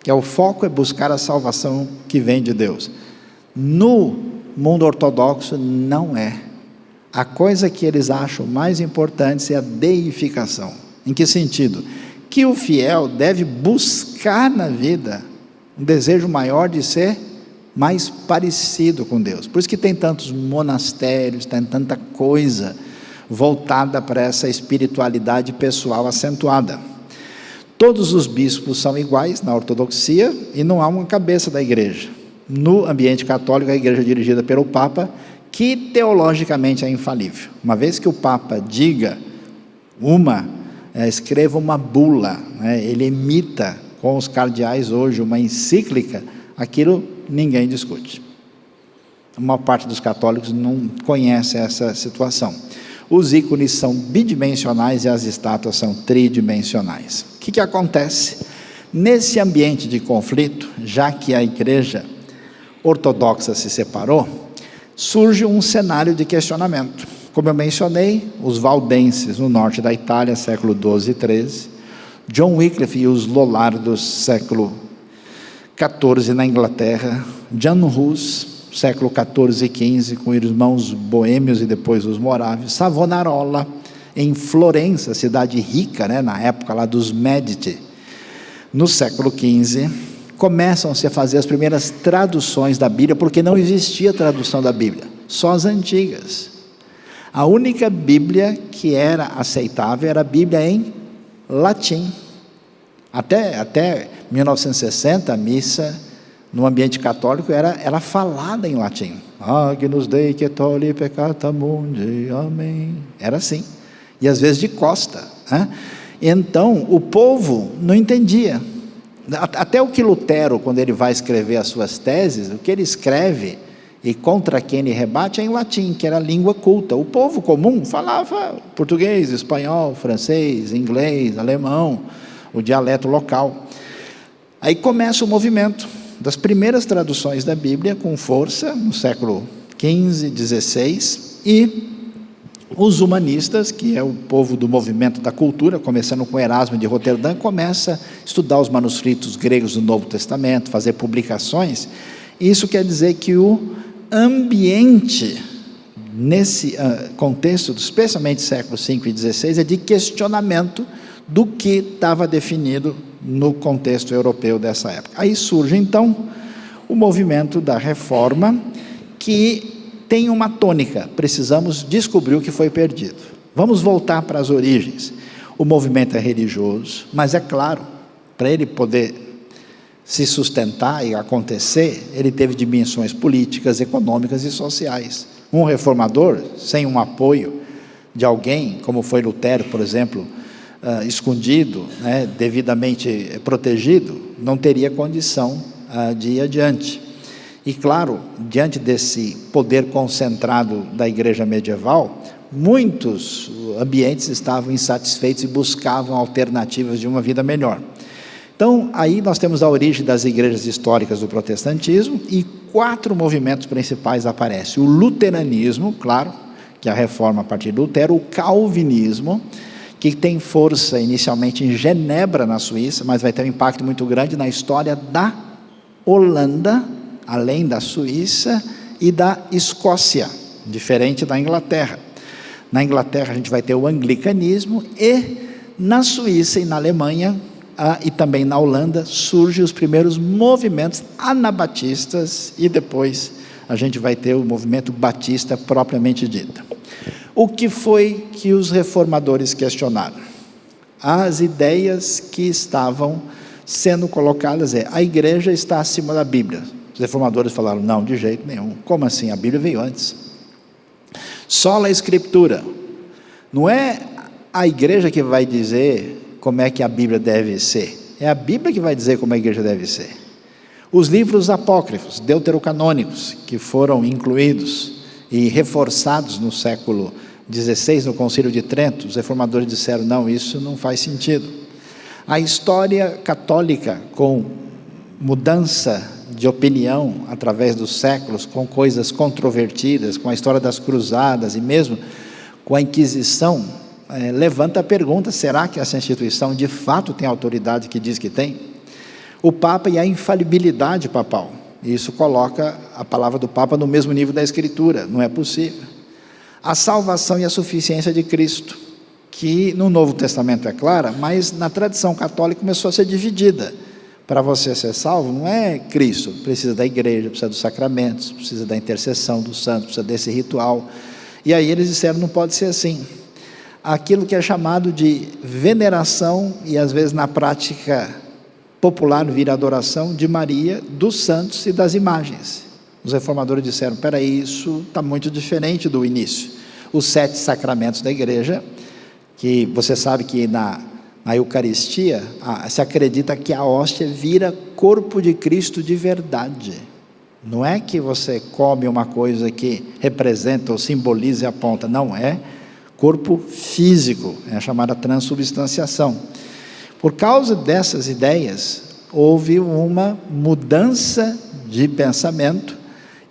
que é o foco, é buscar a salvação que vem de Deus. No mundo ortodoxo não é. A coisa que eles acham mais importante é a deificação. Em que sentido? Que o fiel deve buscar na vida um desejo maior de ser mais parecido com Deus. Por isso que tem tantos monastérios, tem tanta coisa voltada para essa espiritualidade pessoal acentuada. Todos os bispos são iguais na ortodoxia e não há uma cabeça da igreja. No ambiente católico, a igreja é dirigida pelo Papa, que teologicamente é infalível. Uma vez que o Papa diga escreva uma bula, ele emita com os cardeais hoje uma encíclica, aquilo ninguém discute. A maior parte dos católicos não conhece essa situação. Os ícones são bidimensionais e as estátuas são tridimensionais. O que acontece? Nesse ambiente de conflito, já que a igreja ortodoxa se separou, surge um cenário de questionamento. Como eu mencionei, os valdenses no norte da Itália, século XII e XIII, John Wycliffe e os Lollardos, século XIV na Inglaterra, Jan Hus, século XIV e XV, com irmãos boêmios e depois os morávios, Savonarola, em Florença, cidade rica, na época lá dos Médici, no século XV, começam-se a fazer as primeiras traduções da Bíblia, porque não existia tradução da Bíblia, só as antigas. A única Bíblia que era aceitável era a Bíblia em latim. Até 1960, a missa no ambiente católico era falada em latim. Agnus Dei que tolli peccata mundi, amém. Era assim, e às vezes de costa. Então, o povo não entendia. Até o que Lutero, quando ele vai escrever as suas teses, o que ele escreve e contra quem ele rebate é em latim, que era a língua culta. O povo comum falava português, espanhol, francês, inglês, alemão, o dialeto local. Aí começa o movimento das primeiras traduções da Bíblia com força, no século XV, XVI, e os humanistas, que é o povo do movimento da cultura, começando com Erasmo de Roterdã, começa a estudar os manuscritos gregos do Novo Testamento, fazer publicações. Isso quer dizer que o ambiente, nesse contexto, especialmente século V e XVI, é de questionamento do que estava definido no contexto europeu dessa época. Aí surge, então, o movimento da Reforma, que tem uma tônica: precisamos descobrir o que foi perdido. Vamos voltar para as origens. O movimento é religioso, mas é claro, para ele poder se sustentar e acontecer, ele teve dimensões políticas, econômicas e sociais. Um reformador, sem um apoio de alguém, como foi Lutero, por exemplo, escondido, devidamente protegido, não teria condição de ir adiante. E claro, diante desse poder concentrado da igreja medieval, muitos ambientes estavam insatisfeitos e buscavam alternativas de uma vida melhor. Então, aí nós temos a origem das igrejas históricas do protestantismo, e 4 movimentos principais aparecem. O luteranismo, claro, que é a reforma a partir de Lutero. O calvinismo, que tem força inicialmente em Genebra, na Suíça, mas vai ter um impacto muito grande na história da Holanda, além da Suíça e da Escócia, diferente da Inglaterra. Na Inglaterra a gente vai ter o anglicanismo, e na Suíça e na Alemanha e também na Holanda surgem os primeiros movimentos anabatistas, e depois a gente vai ter o movimento batista propriamente dito. O que foi que os reformadores questionaram? As ideias que estavam sendo colocadas a igreja está acima da Bíblia. Os reformadores falaram: não, de jeito nenhum. Como assim? A Bíblia veio antes. Sola Escritura. Não é a igreja que vai dizer como é que a Bíblia deve ser, é a Bíblia que vai dizer como a igreja deve ser. Os livros apócrifos, deuterocanônicos, que foram incluídos e reforçados no século XVI, no Concílio de Trento, os reformadores disseram: não, isso não faz sentido. A história católica, com mudança de opinião através dos séculos, com coisas controvertidas, com a história das cruzadas e mesmo com a Inquisição, levanta a pergunta: será que essa instituição de fato tem a autoridade que diz que tem? O Papa e a infalibilidade papal, isso coloca a palavra do Papa no mesmo nível da Escritura, não é possível. a salvação e a suficiência de Cristo, que no Novo Testamento é clara, mas na tradição católica começou a ser dividida. Para você ser salvo, não é Cristo, precisa da igreja, precisa dos sacramentos, precisa da intercessão dos santos, precisa desse ritual. E aí eles disseram, não pode ser assim. Aquilo que é chamado de veneração, e às vezes na prática popular vira adoração, de Maria, dos santos e das imagens. Os reformadores disseram, peraí, isso está muito diferente do início. Os 7 sacramentos da igreja, que você sabe que na Eucaristia, se acredita que a hóstia vira corpo de Cristo de verdade. Não é que você come uma coisa que representa ou simboliza e aponta, não, é corpo físico, é a chamada transubstanciação. Por causa dessas ideias, houve uma mudança de pensamento,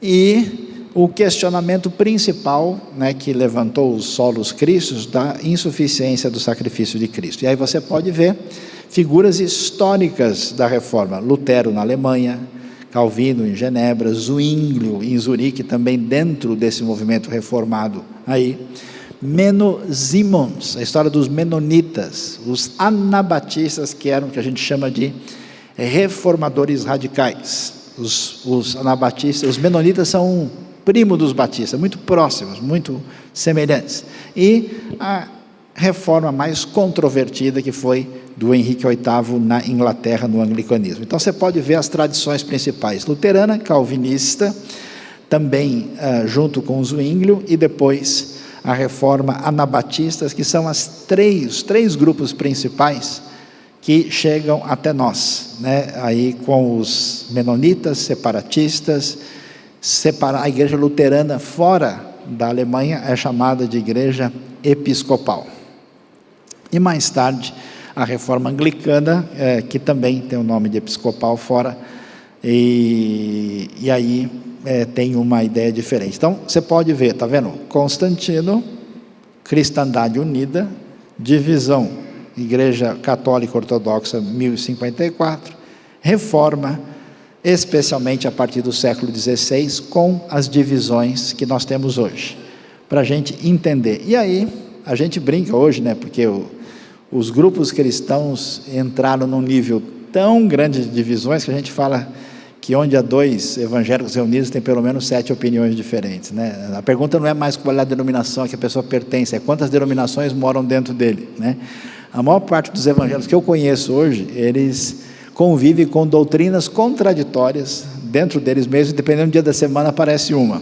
e o questionamento principal, que levantou os solos cristos, da insuficiência do sacrifício de Cristo. E aí você pode ver figuras históricas da reforma: Lutero na Alemanha, Calvino em Genebra, Zwinglio em Zurique, também dentro desse movimento reformado aí. Simons, a história dos menonitas, os anabatistas, que eram o que a gente chama de reformadores radicais. Os anabatistas, os menonitas são primo dos batistas, muito próximos, muito semelhantes. E a reforma mais controvertida, que foi do Henrique VIII na Inglaterra, no anglicanismo. Então você pode ver as tradições principais: luterana, calvinista, também junto com Zwinglio, e depois a reforma anabatistas, que são os três grupos principais que chegam até nós, aí com os menonitas, separatistas. A igreja luterana fora da Alemanha é chamada de igreja episcopal. E mais tarde a reforma anglicana, que também tem o nome de episcopal fora, e aí tem uma ideia diferente. Então você pode ver, está vendo? Constantino, cristandade unida, divisão, igreja católica ortodoxa 1054, reforma, especialmente a partir do século XVI, com as divisões que nós temos hoje, para a gente entender. E aí a gente brinca hoje, porque os grupos cristãos entraram num nível tão grande de divisões, que a gente fala que onde há 2 evangélicos reunidos tem pelo menos 7 opiniões diferentes, A pergunta não é mais qual é a denominação a que a pessoa pertence, é quantas denominações moram dentro dele, A maior parte dos evangélicos que eu conheço hoje, eles convivem com doutrinas contraditórias dentro deles mesmos, dependendo do dia da semana aparece uma,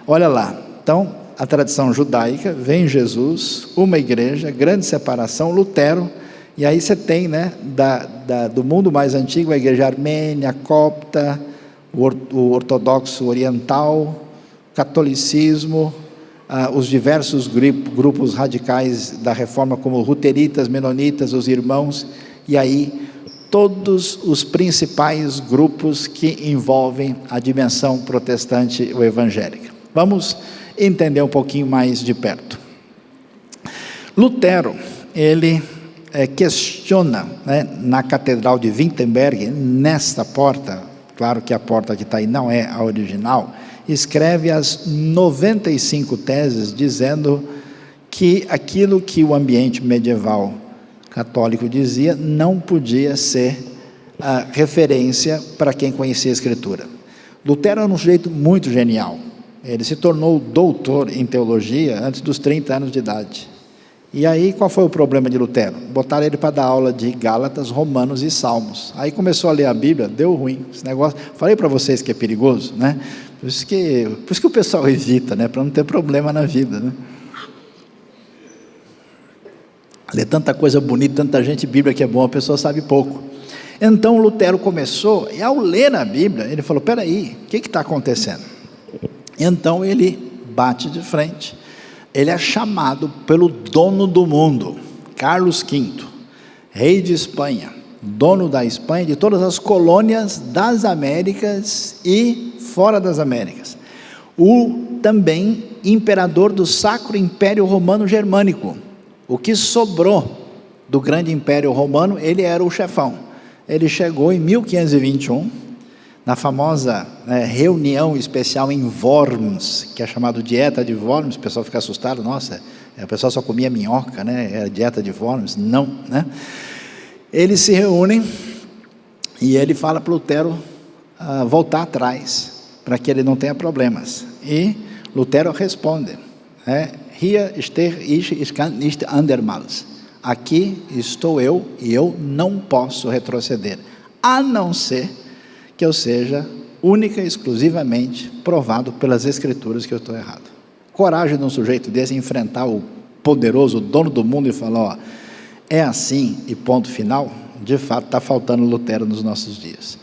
Olha lá, então a tradição judaica, vem Jesus, uma igreja, grande separação, Lutero, e aí você tem, do mundo mais antigo, a igreja armênia, copta, o ortodoxo oriental, catolicismo, os diversos grupos radicais da reforma, como luteritas, menonitas, os irmãos, e aí todos os principais grupos que envolvem a dimensão protestante ou evangélica. Vamos entender um pouquinho mais de perto. Lutero, ele questiona, na Catedral de Wittenberg, nesta porta, claro que a porta que está aí não é a original, escreve as 95 teses, dizendo que aquilo que o ambiente medieval católico dizia não podia ser a referência para quem conhecia a Escritura. Lutero era um sujeito muito genial. Ele se tornou doutor em teologia antes dos 30 anos de idade. E aí, qual foi o problema de Lutero? Botaram ele para dar aula de Gálatas, Romanos e Salmos. Aí começou a ler a Bíblia, deu ruim esse negócio. Falei para vocês que é perigoso, Por isso que o pessoal evita, para não ter problema na vida, Ler tanta coisa bonita, tanta gente, Bíblia que é bom, a pessoa sabe pouco. Então Lutero começou, e ao ler a Bíblia, ele falou, peraí, o que está acontecendo? Então ele bate de frente. Ele é chamado pelo dono do mundo, Carlos V, rei de Espanha, dono da Espanha, de todas as colônias das Américas e fora das Américas. O também imperador do Sacro Império Romano Germânico. O que sobrou do grande Império Romano, ele era o chefão. Ele chegou em 1521, Na famosa reunião especial em Worms, que é chamado dieta de Worms, o pessoal fica assustado, nossa, o pessoal só comia minhoca, né? Era dieta de Worms. Não, né? Eles se reúnem e ele fala para Lutero voltar atrás, para que ele não tenha problemas. E Lutero responde, Hier stehe ich kann nicht andermals. Aqui estou eu e eu não posso retroceder, a não ser que eu seja única e exclusivamente provado pelas Escrituras que eu estou errado. Coragem de um sujeito desse enfrentar o poderoso, o dono do mundo e falar, é assim e ponto final, de fato está faltando Lutero nos nossos dias.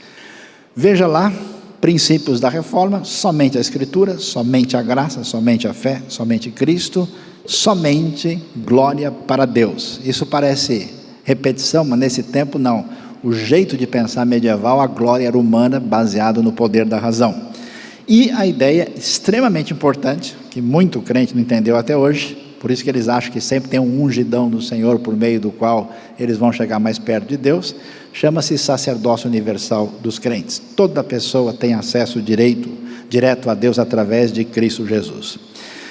Veja lá, princípios da reforma, somente a Escritura, somente a graça, somente a fé, somente Cristo, somente glória para Deus. Isso parece repetição, mas nesse tempo não. O jeito de pensar medieval, a glória era humana, baseado no poder da razão. E a ideia extremamente importante, que muito crente não entendeu até hoje, por isso que eles acham que sempre tem um ungidão do Senhor, por meio do qual eles vão chegar mais perto de Deus, chama-se sacerdócio universal dos crentes. Toda pessoa tem acesso direto a Deus através de Cristo Jesus.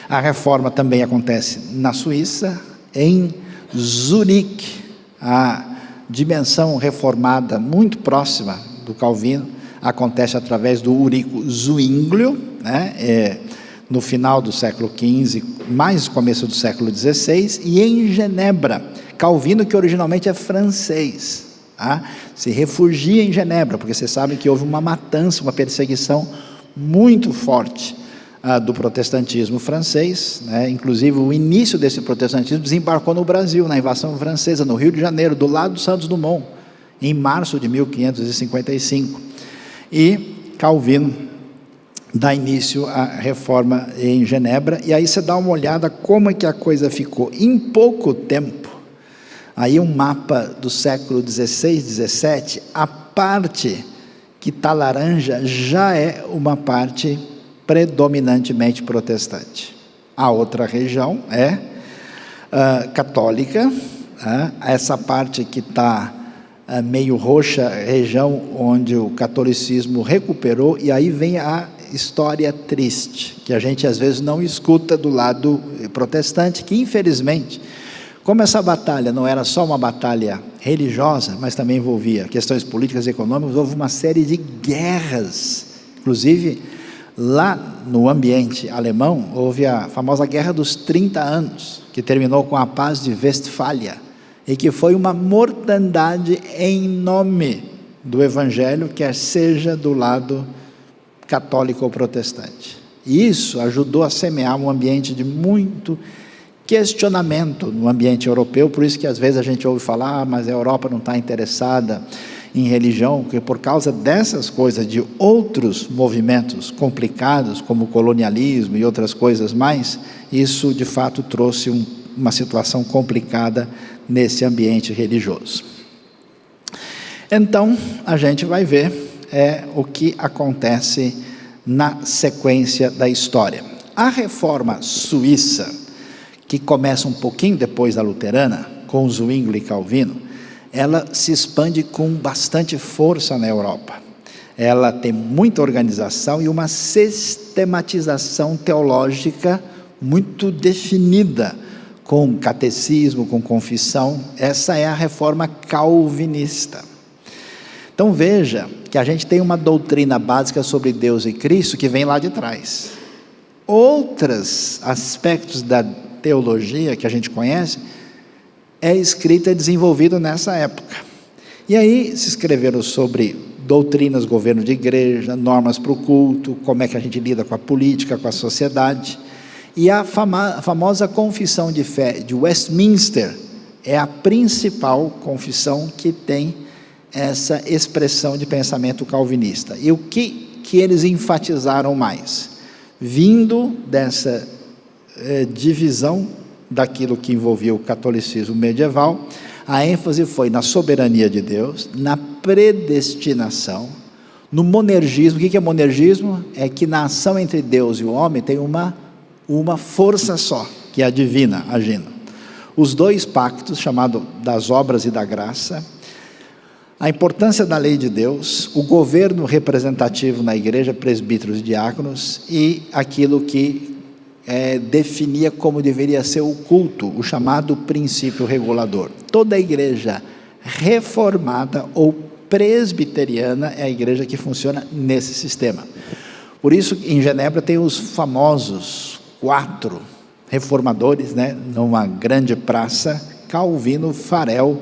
A reforma também acontece na Suíça, em Zurique, a dimensão reformada muito próxima do Calvino, acontece através do Ulrico Zwinglio, no final do século XV, mais começo do século XVI, e em Genebra, Calvino, que originalmente é francês, se refugia em Genebra, porque vocês sabem que houve uma matança, uma perseguição muito forte do protestantismo francês, inclusive o início desse protestantismo desembarcou no Brasil, na invasão francesa, no Rio de Janeiro, do lado do Santos Dumont, em março de 1555, e Calvino dá início à reforma em Genebra, e aí você dá uma olhada como é que a coisa ficou, em pouco tempo, aí um mapa do século XVI, XVII, a parte que está laranja já é uma parte predominantemente protestante. A outra região é católica, essa parte que está meio roxa, região onde o catolicismo recuperou, e aí vem a história triste, que a gente às vezes não escuta do lado protestante, que infelizmente, como essa batalha não era só uma batalha religiosa, mas também envolvia questões políticas e econômicas, houve uma série de guerras, inclusive lá no ambiente alemão, houve a famosa Guerra dos 30 anos, que terminou com a Paz de Westfália, e que foi uma mortandade em nome do Evangelho, quer seja do lado católico ou protestante. E isso ajudou a semear um ambiente de muito questionamento no ambiente europeu, por isso que às vezes a gente ouve falar, mas a Europa não está interessada em religião, porque por causa dessas coisas, de outros movimentos complicados, como o colonialismo e outras coisas mais, isso de fato trouxe uma situação complicada nesse ambiente religioso. Então, a gente vai ver o que acontece na sequência da história. A reforma suíça, que começa um pouquinho depois da luterana, com Zwinglio e Calvino, ela se expande com bastante força na Europa. Ela tem muita organização e uma sistematização teológica muito definida, com catecismo, com confissão. Essa é a reforma calvinista. Então veja que a gente tem uma doutrina básica sobre Deus e Cristo que vem lá de trás. Outros aspectos da teologia que a gente conhece é escrito e desenvolvido nessa época. E aí se escreveram sobre doutrinas, governo de igreja, normas para o culto, como é que a gente lida com a política, com a sociedade. E a famosa confissão de fé de Westminster é a principal confissão que tem essa expressão de pensamento calvinista. E o que eles enfatizaram mais? Vindo dessa divisão daquilo que envolvia o catolicismo medieval, a ênfase foi na soberania de Deus, na predestinação, no monergismo. O que é monergismo? É que na ação entre Deus e o homem tem uma força só, que é a divina agindo. Os dois pactos, chamados das obras e da graça, A importância da lei de Deus, o governo representativo na igreja, presbíteros e diáconos, e aquilo que definia como deveria ser o culto, o chamado princípio regulador. Toda a igreja reformada ou presbiteriana é a igreja que funciona nesse sistema. Por isso, em Genebra tem os famosos 4 reformadores, numa grande praça: Calvino, Farel,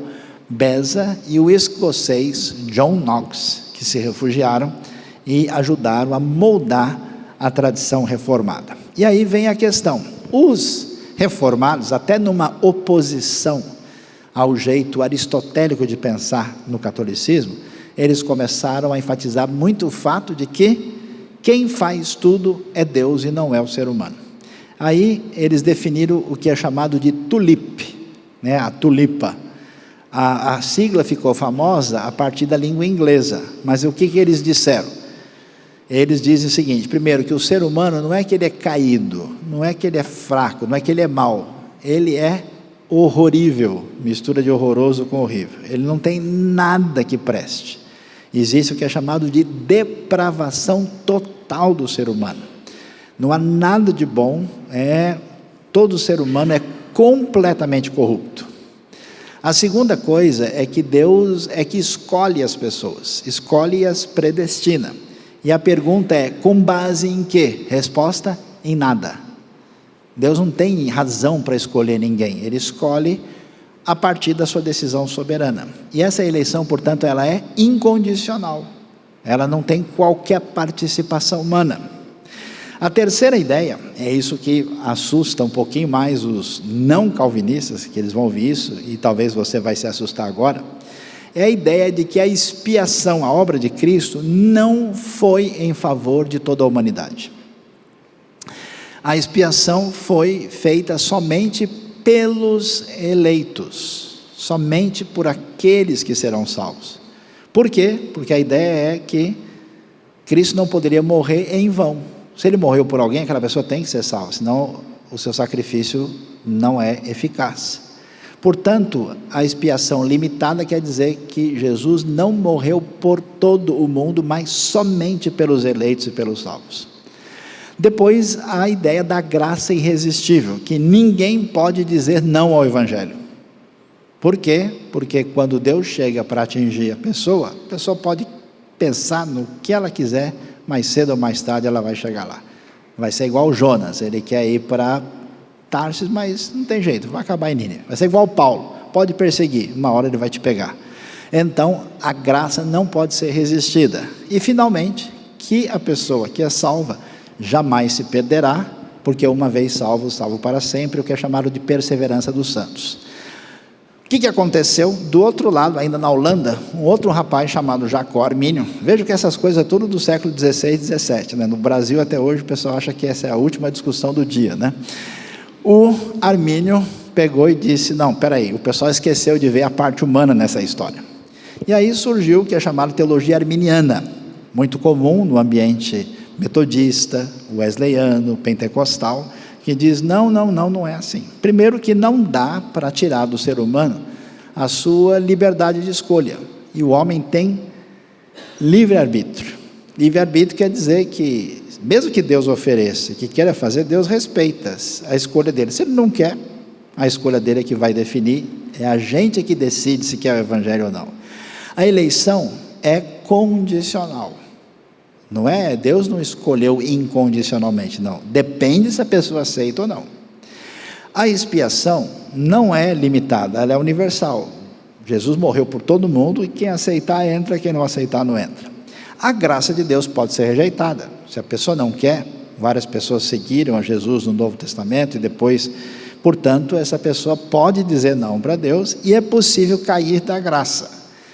Beza e o escocês John Knox, que se refugiaram e ajudaram a moldar a tradição reformada. E aí vem a questão: os reformados, até numa oposição ao jeito aristotélico de pensar no catolicismo, eles começaram a enfatizar muito o fato de que quem faz tudo é Deus e não é o ser humano. Aí eles definiram o que é chamado de tulip, a tulipa. A sigla ficou famosa a partir da língua inglesa, mas o que eles disseram? Eles dizem o seguinte: primeiro, que o ser humano não é que ele é caído, não é que ele é fraco, não é que ele é mau, ele é horrorível, mistura de horroroso com horrível. Ele não tem nada que preste. Existe o que é chamado de depravação total do ser humano. Não há nada de bom, todo ser humano é completamente corrupto. A segunda coisa é que Deus é que escolhe as pessoas, escolhe e as predestina. E a pergunta é: com base em quê? Resposta: em nada. Deus não tem razão para escolher ninguém, Ele escolhe a partir da sua decisão soberana. E essa eleição, portanto, ela é incondicional, ela não tem qualquer participação humana. A terceira ideia, é isso que assusta um pouquinho mais os não calvinistas, que eles vão ouvir isso, e talvez você vai se assustar agora, é a ideia de que a expiação, a obra de Cristo, não foi em favor de toda a humanidade. A expiação foi feita somente pelos eleitos, somente por aqueles que serão salvos. Por quê? Porque a ideia é que Cristo não poderia morrer em vão. Se Ele morreu por alguém, aquela pessoa tem que ser salva, senão o seu sacrifício não é eficaz. Portanto, a expiação limitada quer dizer que Jesus não morreu por todo o mundo, mas somente pelos eleitos e pelos salvos. Depois, a ideia da graça irresistível, que ninguém pode dizer não ao Evangelho. Por quê? Porque quando Deus chega para atingir a pessoa pode pensar no que ela quiser, mais cedo ou mais tarde ela vai chegar lá. Vai ser igual o Jonas, ele quer ir para Tarsis, mas não tem jeito, vai acabar em Nínive. Vai ser igual o Paulo, pode perseguir, uma hora ele vai te pegar. Então, a graça não pode ser resistida. E finalmente, que a pessoa que é salva jamais se perderá, porque uma vez salvo, salvo para sempre, o que é chamado de perseverança dos santos. O que aconteceu? Do outro lado, ainda na Holanda, um outro rapaz chamado Jacó Armínio. Veja que essas coisas tudo do século 16 e 17, no Brasil até hoje o pessoal acha que essa é a última discussão do dia, O Armínio pegou e disse: não, peraí, o pessoal esqueceu de ver a parte humana nessa história. E aí surgiu o que é chamado teologia arminiana, muito comum no ambiente metodista, wesleyano, pentecostal, que diz: não é assim. Primeiro, que não dá para tirar do ser humano a sua liberdade de escolha, e o homem tem livre-arbítrio. Livre-arbítrio quer dizer que, mesmo que Deus ofereça, que queira fazer, Deus respeita a escolha dele. Se ele não quer, a escolha dele é que vai definir, é a gente que decide se quer o Evangelho ou não. A eleição é condicional. Não é, Deus não escolheu incondicionalmente, não. Depende se a pessoa aceita ou não. A expiação não é limitada, ela é universal. Jesus morreu por todo mundo e quem aceitar entra, quem não aceitar não entra. A graça de Deus pode ser rejeitada. Se a pessoa não quer, várias pessoas seguiram a Jesus no Novo Testamento e depois, portanto, essa pessoa pode dizer não para Deus e é possível cair da graça.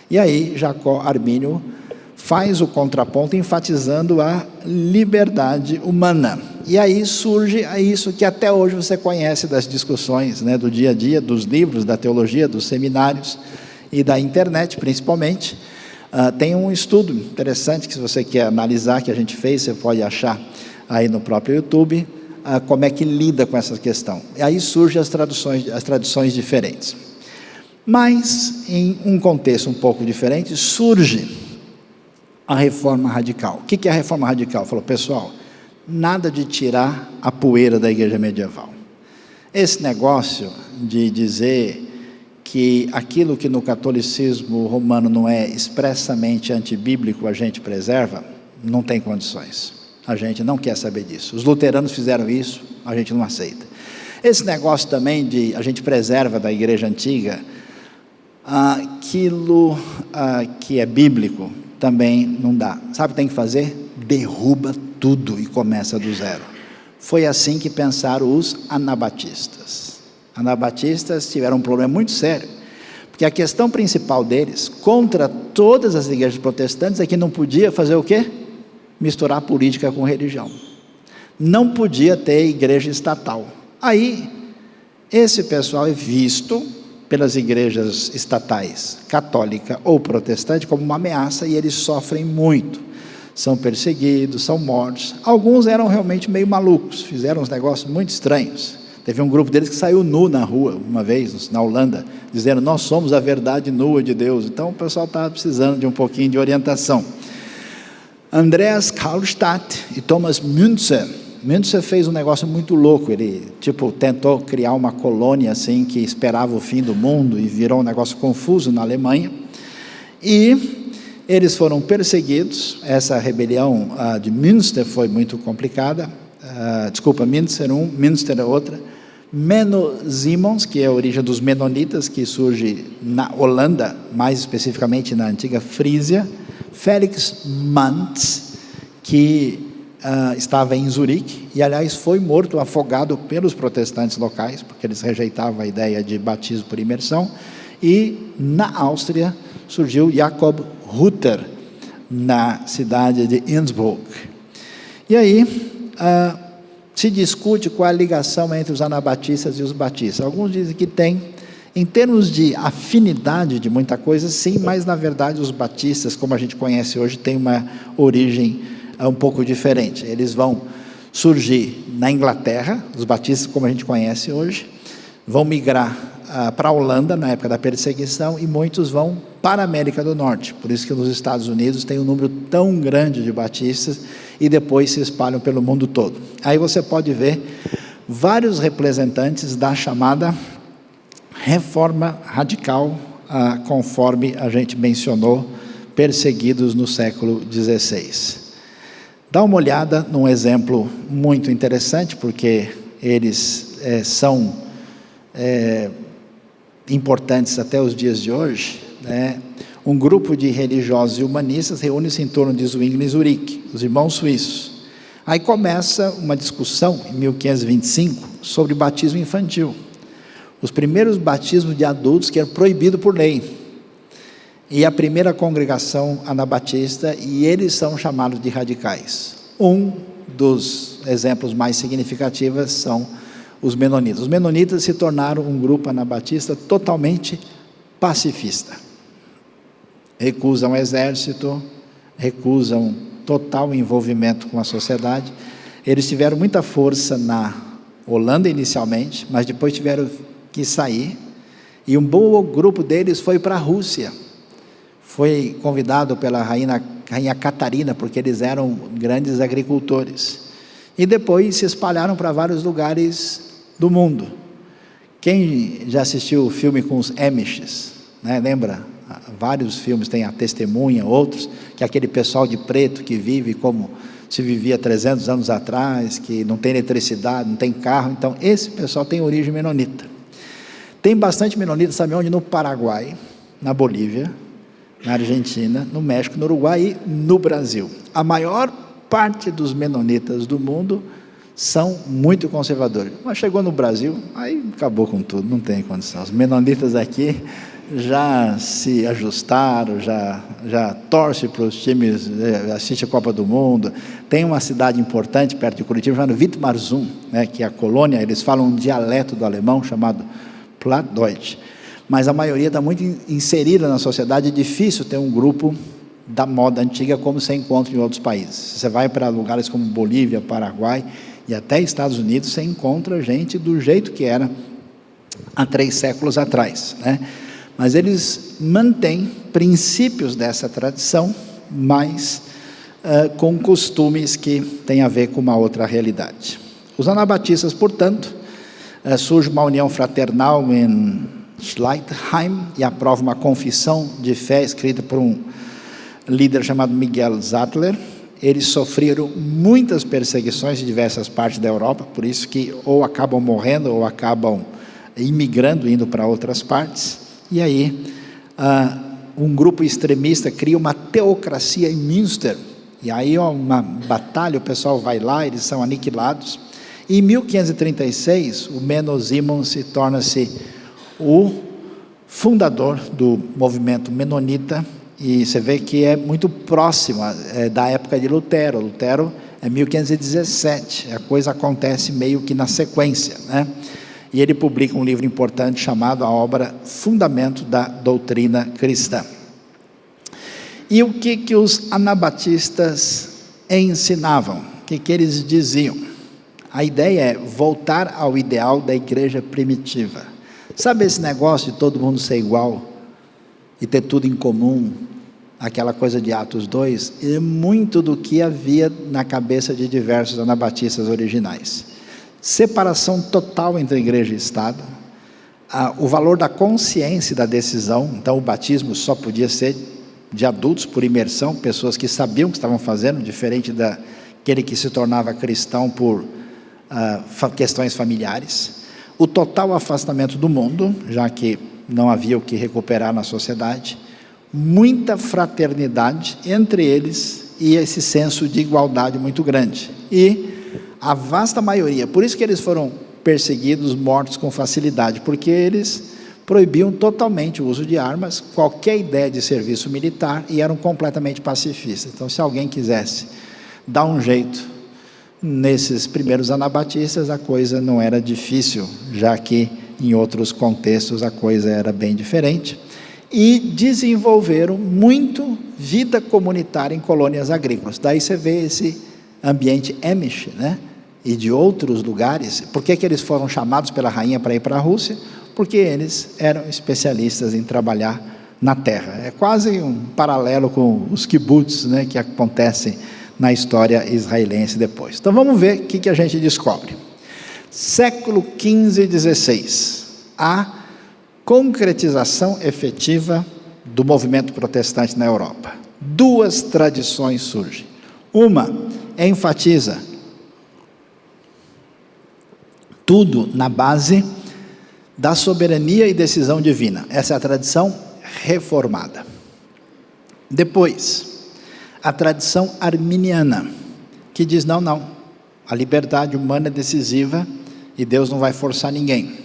E aí, Jacó Armínio faz o contraponto enfatizando a liberdade humana. E aí surge isso que até hoje você conhece das discussões, do dia a dia, dos livros, da teologia, dos seminários e da internet principalmente. Tem um estudo interessante que, se você quer analisar, que a gente fez, você pode achar aí no próprio YouTube, como é que lida com essa questão. E aí surgem as tradições diferentes. Mas, em um contexto um pouco diferente, surge a reforma radical. O que é a reforma radical? Falou, pessoal, nada de tirar a poeira da igreja medieval. Esse negócio de dizer que aquilo que no catolicismo romano não é expressamente antibíblico, a gente preserva, não tem condições. A gente não quer saber disso. Os luteranos fizeram isso, a gente não aceita. Esse negócio também de a gente preserva da igreja antiga, aquilo que é bíblico, também não dá. Sabe o que tem que fazer? Derruba tudo e começa do zero. Foi assim que pensaram os anabatistas. Anabatistas tiveram um problema muito sério, porque a questão principal deles, contra todas as igrejas protestantes, é que não podia fazer o quê? Misturar política com religião. Não podia ter igreja estatal. Aí, esse pessoal é visto pelas igrejas estatais, católica ou protestante, como uma ameaça, e eles sofrem muito. São perseguidos, são mortos. Alguns eram realmente meio malucos, fizeram uns negócios muito estranhos. Teve um grupo deles que saiu nu na rua, uma vez, na Holanda, dizendo, nós somos a verdade nua de Deus. Então, o pessoal estava precisando de um pouquinho de orientação. Andreas Karlstadt e Thomas Müntzer. Müntzer fez um negócio muito louco, ele tentou criar uma colônia assim, que esperava o fim do mundo, e virou um negócio confuso na Alemanha, e eles foram perseguidos. Essa rebelião de Münster foi muito complicada, Münster um, Münster é outra. Menno Simons, que é a origem dos menonitas, que surge na Holanda, mais especificamente na antiga Frísia. Felix Manz, que estava em Zurique, e aliás foi morto, afogado pelos protestantes locais, porque eles rejeitavam a ideia de batismo por imersão. E na Áustria surgiu Jakob Rutter, na cidade de Innsbruck. E aí se discute qual a ligação entre os anabatistas e os batistas. Alguns dizem que tem, em termos de afinidade de muita coisa, sim, mas na verdade os batistas, como a gente conhece hoje, têm uma origem um pouco diferente. Eles vão surgir na Inglaterra, os batistas como a gente conhece hoje, vão migrar para a Holanda na época da perseguição, e muitos vão para a América do Norte. Por isso que nos Estados Unidos tem um número tão grande de batistas, e depois se espalham pelo mundo todo. Aí você pode ver vários representantes da chamada reforma radical, conforme a gente mencionou, perseguidos no século XVI. Dá uma olhada num exemplo muito interessante, porque eles são importantes até os dias de hoje, né? Um grupo de religiosos e humanistas reúne-se em torno de Zwingli e Zurique, os irmãos suíços. Aí começa uma discussão, em 1525, sobre batismo infantil. Os primeiros batismos de adultos que eram proibidos por lei. E a primeira congregação anabatista, e eles são chamados de radicais. Um dos exemplos mais significativos são os menonitas. Os menonitas se tornaram um grupo anabatista totalmente pacifista. Recusam o exército, recusam total envolvimento com a sociedade. Eles tiveram muita força na Holanda inicialmente, mas depois tiveram que sair, e um bom grupo deles foi para a Rússia. Foi convidado pela rainha Catarina, porque eles eram grandes agricultores, e depois se espalharam para vários lugares do mundo. Quem já assistiu o filme com os Amishes, né? Lembra? Vários filmes, tem a Testemunha, outros, que é aquele pessoal de preto que vive como se vivia 300 anos atrás, que não tem eletricidade, não tem carro. Então esse pessoal tem origem menonita. Tem bastante menonita, sabe onde? No Paraguai, na Bolívia, na Argentina, no México, no Uruguai e no Brasil. A maior parte dos menonitas do mundo são muito conservadores, mas chegou no Brasil, aí acabou com tudo, não tem condição. Os menonitas aqui já se ajustaram, já torce para os times, assiste a Copa do Mundo. Tem uma cidade importante perto de Curitiba, chamada Wittmarsum, né, que é a colônia, eles falam um dialeto do alemão chamado Plattdeutsch, mas a maioria está muito inserida na sociedade. É difícil ter um grupo da moda antiga como você encontra em outros países. Você vai para lugares como Bolívia, Paraguai e até Estados Unidos, você encontra gente do jeito que era há 3 séculos atrás, né? mas eles mantêm princípios dessa tradição, mas com costumes que têm a ver com uma outra realidade. Os anabatistas, portanto, surge uma união fraternal em Schleitheim e aprova uma confissão de fé escrita por um líder chamado Miguel Sattler. Eles sofreram muitas perseguições em diversas partes da Europa, por isso que ou acabam morrendo ou acabam imigrando, indo para outras partes. E aí um grupo extremista cria uma teocracia em Münster, e aí uma batalha, o pessoal vai lá, eles são aniquilados. Em 1536, o Menno Simons torna-se o fundador do movimento menonita, e você vê que é muito próximo da época de Lutero. Lutero é 1517, a coisa acontece meio que na sequência, né? E ele publica um livro importante chamado a obra Fundamento da Doutrina Cristã. E o que os anabatistas ensinavam? O que eles diziam? A ideia é voltar ao ideal da igreja primitiva. Sabe esse negócio de todo mundo ser igual e ter tudo em comum? Aquela coisa de Atos 2, é muito do que havia na cabeça de diversos anabatistas originais. Separação total entre igreja e Estado, o valor da consciência e da decisão. Então o batismo só podia ser de adultos por imersão, pessoas que sabiam o que estavam fazendo, diferente daquele que se tornava cristão por questões familiares. O total afastamento do mundo, já que não havia o que recuperar na sociedade. Muita fraternidade entre eles e esse senso de igualdade muito grande. E a vasta maioria, por isso que eles foram perseguidos, mortos com facilidade, porque eles proibiam totalmente o uso de armas, qualquer ideia de serviço militar, e eram completamente pacifistas. Então, se alguém quisesse dar um jeito nesses primeiros anabatistas, a coisa não era difícil, já que em outros contextos a coisa era bem diferente. E desenvolveram muito vida comunitária em colônias agrícolas. Daí você vê esse ambiente Amish, né? E de outros lugares. Por que eles foram chamados pela rainha para ir para a Rússia? Porque eles eram especialistas em trabalhar na terra. É quase um paralelo com os kibbutz, né, que acontecem na história israelense depois. Então vamos ver o que a gente descobre. Século XV e XVI, a concretização efetiva do movimento protestante na Europa. Duas tradições surgem. Uma enfatiza tudo na base da soberania e decisão divina. Essa é a tradição reformada. Depois, a tradição arminiana, que diz não, a liberdade humana é decisiva e Deus não vai forçar ninguém.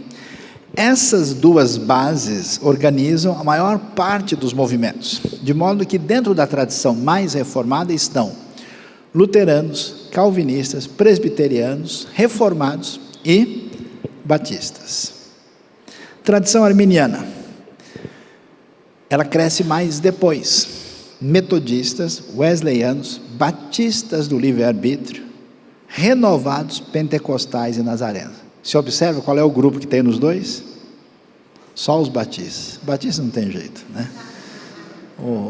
Essas duas bases organizam a maior parte dos movimentos, de modo que dentro da tradição mais reformada estão luteranos, calvinistas, presbiterianos, reformados e batistas. Tradição arminiana, ela cresce mais depois. Metodistas, wesleyanos, batistas do livre-arbítrio, renovados, pentecostais e nazarenos. Você observa qual é o grupo que tem nos dois? Só os batistas. Batistas não tem jeito, né?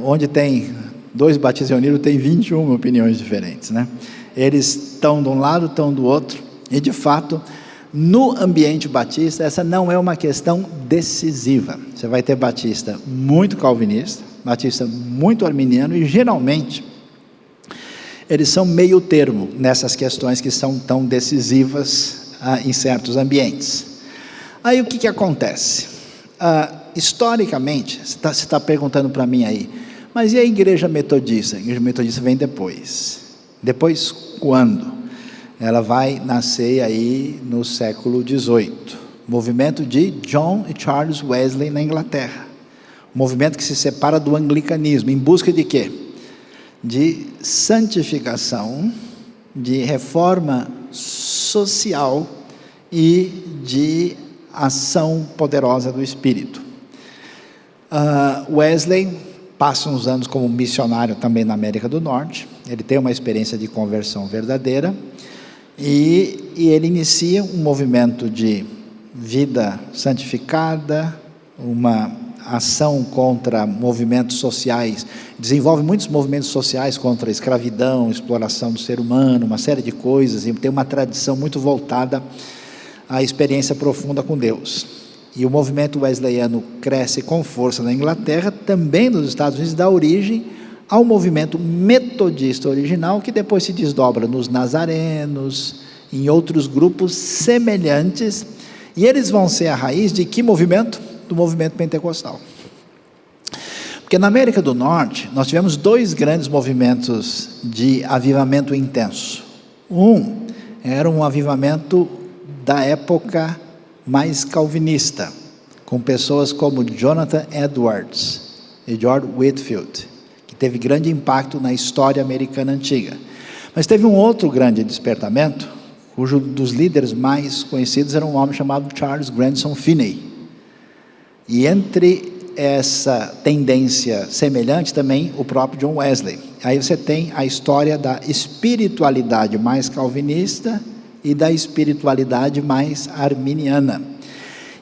Onde tem dois batistas reunidos, tem 21 opiniões diferentes, né? Eles estão de um lado, estão do outro, e de fato, no ambiente batista, essa não é uma questão decisiva. Você vai ter batista muito calvinista, batista muito arminiano, e geralmente eles são meio termo nessas questões que são tão decisivas em certos ambientes. Aí o que acontece? Historicamente, você está perguntando para mim aí, mas e a igreja metodista? A igreja metodista vem depois. Depois quando? Ela vai nascer aí no século XVIII. Movimento de John e Charles Wesley na Inglaterra. Movimento que se separa do anglicanismo, em busca de quê? De santificação, de reforma social e de ação poderosa do Espírito. Wesley passa uns anos como missionário também na América do Norte. Ele tem uma experiência de conversão verdadeira e ele inicia um movimento de vida santificada, uma ação contra movimentos sociais, desenvolve muitos movimentos sociais contra a escravidão, exploração do ser humano, uma série de coisas, e tem uma tradição muito voltada à experiência profunda com Deus. E o movimento wesleyano cresce com força na Inglaterra, também nos Estados Unidos, dá origem ao movimento metodista original, que depois se desdobra nos nazarenos, em outros grupos semelhantes, e eles vão ser a raiz de que movimento? Do movimento pentecostal. Porque na América do Norte, nós tivemos dois grandes movimentos de avivamento intenso. Um era um avivamento da época mais calvinista, com pessoas como Jonathan Edwards e George Whitefield, que teve grande impacto na história americana antiga. Mas teve um outro grande despertamento, cujo dos líderes mais conhecidos era um homem chamado Charles Grandson Finney. E entre essa tendência semelhante também o próprio John Wesley. Aí você tem a história da espiritualidade mais calvinista e da espiritualidade mais arminiana.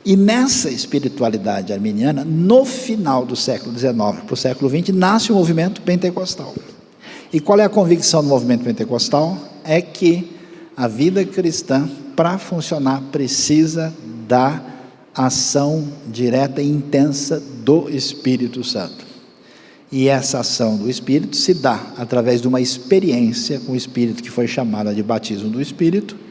E nessa espiritualidade arminiana, no final do século XIX para o século XX, nasce o movimento pentecostal. E qual é a convicção do movimento pentecostal? É que a vida cristã, para funcionar, precisa da ação direta e intensa do Espírito Santo. E essa ação do Espírito se dá através de uma experiência com o Espírito, que foi chamada de batismo do Espírito,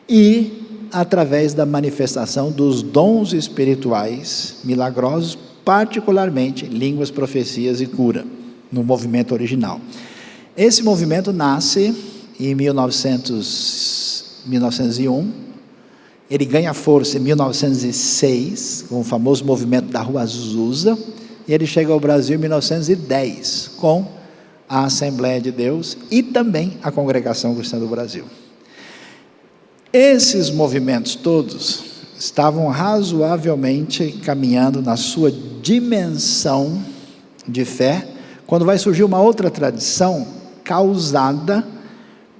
e através da manifestação dos dons espirituais milagrosos, particularmente línguas, profecias e cura, no movimento original. Esse movimento nasce em 1901, ele ganha força em 1906, com o famoso movimento da Rua Azusa, e ele chega ao Brasil em 1910, com a Assembleia de Deus e também a Congregação Cristã do Brasil. Esses movimentos todos estavam razoavelmente caminhando na sua dimensão de fé, quando vai surgir uma outra tradição causada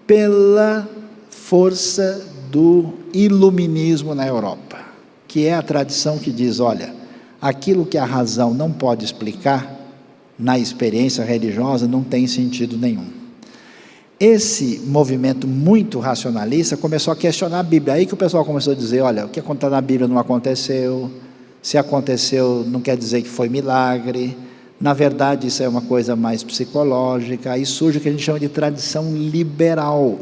pela força do iluminismo na Europa, que é a tradição que diz, olha, aquilo que a razão não pode explicar, na experiência religiosa, não tem sentido nenhum. Esse movimento muito racionalista começou a questionar a Bíblia, aí que o pessoal começou a dizer, olha, o que aconteceu na Bíblia não aconteceu, se aconteceu não quer dizer que foi milagre, na verdade isso é uma coisa mais psicológica, aí surge o que a gente chama de tradição liberal.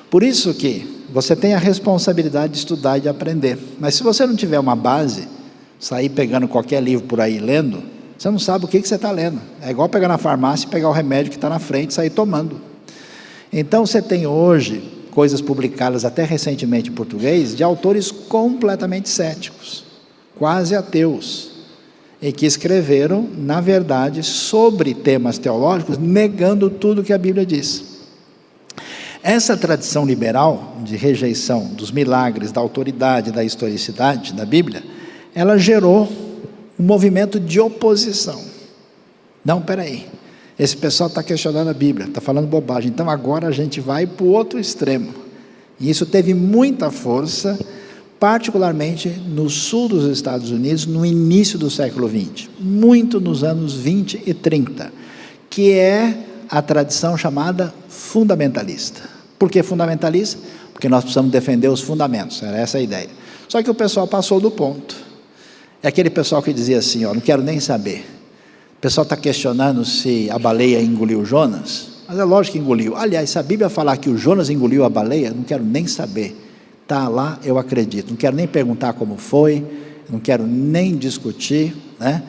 Por isso que você tem a responsabilidade de estudar e de aprender, mas se você não tiver uma base, sair pegando qualquer livro por aí lendo, você não sabe o que você está lendo. É igual pegar na farmácia e pegar o remédio que está na frente e sair tomando. Então você tem hoje coisas publicadas até recentemente em português de autores completamente céticos, quase ateus, e que escreveram, na verdade, sobre temas teológicos, negando tudo que a Bíblia diz. Essa tradição liberal de rejeição dos milagres, da autoridade, da historicidade da Bíblia, ela gerou um movimento de oposição. Não, peraí, esse pessoal está questionando a Bíblia, está falando bobagem, então agora a gente vai para o outro extremo. E isso teve muita força, particularmente no sul dos Estados Unidos, no início do século XX, muito nos anos 20 e 30, que é a tradição chamada fundamentalista. Por que fundamentalista? Porque nós precisamos defender os fundamentos, era essa a ideia. Só que o pessoal passou do ponto. É aquele pessoal que dizia assim, ó, não quero nem saber. O pessoal está questionando se a baleia engoliu Jonas, mas é lógico que engoliu. Aliás, se a Bíblia falar que o Jonas engoliu a baleia, não quero nem saber. Está lá, eu acredito. Não quero nem perguntar como foi, não quero nem discutir, né?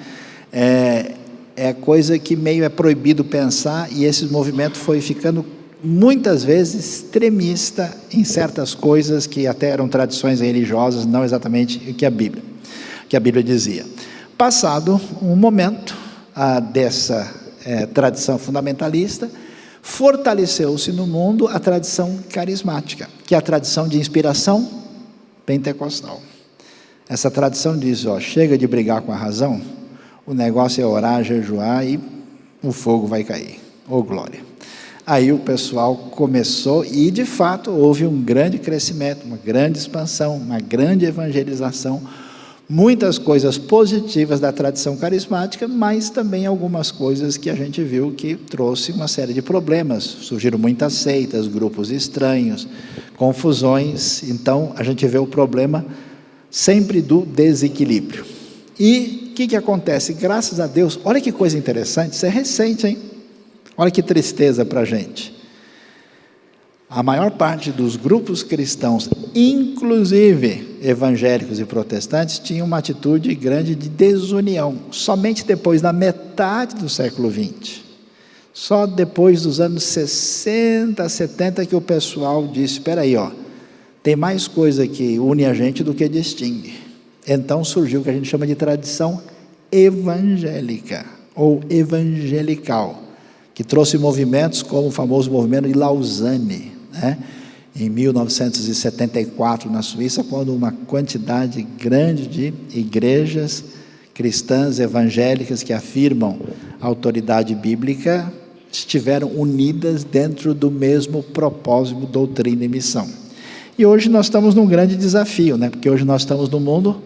É coisa que meio é proibido pensar, e esse movimento foi ficando muitas vezes extremista em certas coisas que até eram tradições religiosas, não exatamente o que a Bíblia dizia. Passado um momento dessa tradição fundamentalista, fortaleceu-se no mundo a tradição carismática, que é a tradição de inspiração pentecostal. Essa tradição diz, ó, chega de brigar com a razão, o negócio é orar, jejuar e o fogo vai cair. Ô glória! Aí o pessoal começou e de fato houve um grande crescimento, uma grande expansão, uma grande evangelização, Muitas coisas positivas da tradição carismática, mas também algumas coisas que a gente viu que trouxe uma série de problemas. Surgiram muitas seitas, grupos estranhos, confusões. Então, a gente vê o problema sempre do desequilíbrio. E o que acontece? Graças a Deus, olha que coisa interessante, isso é recente, hein? Olha que tristeza para a gente. A maior parte dos grupos cristãos, inclusive evangélicos e protestantes, tinha uma atitude grande de desunião. Somente depois, na metade do século XX, só depois dos anos 60, 70, que o pessoal disse, espera aí, tem mais coisa que une a gente do que distingue. Então surgiu o que a gente chama de tradição evangélica, ou evangelical, que trouxe movimentos como o famoso movimento de Lausanne, em 1974 na Suíça, quando uma quantidade grande de igrejas cristãs evangélicas que afirmam a autoridade bíblica estiveram unidas dentro do mesmo propósito, doutrina e missão. E hoje nós estamos num grande desafio, porque hoje nós estamos num mundo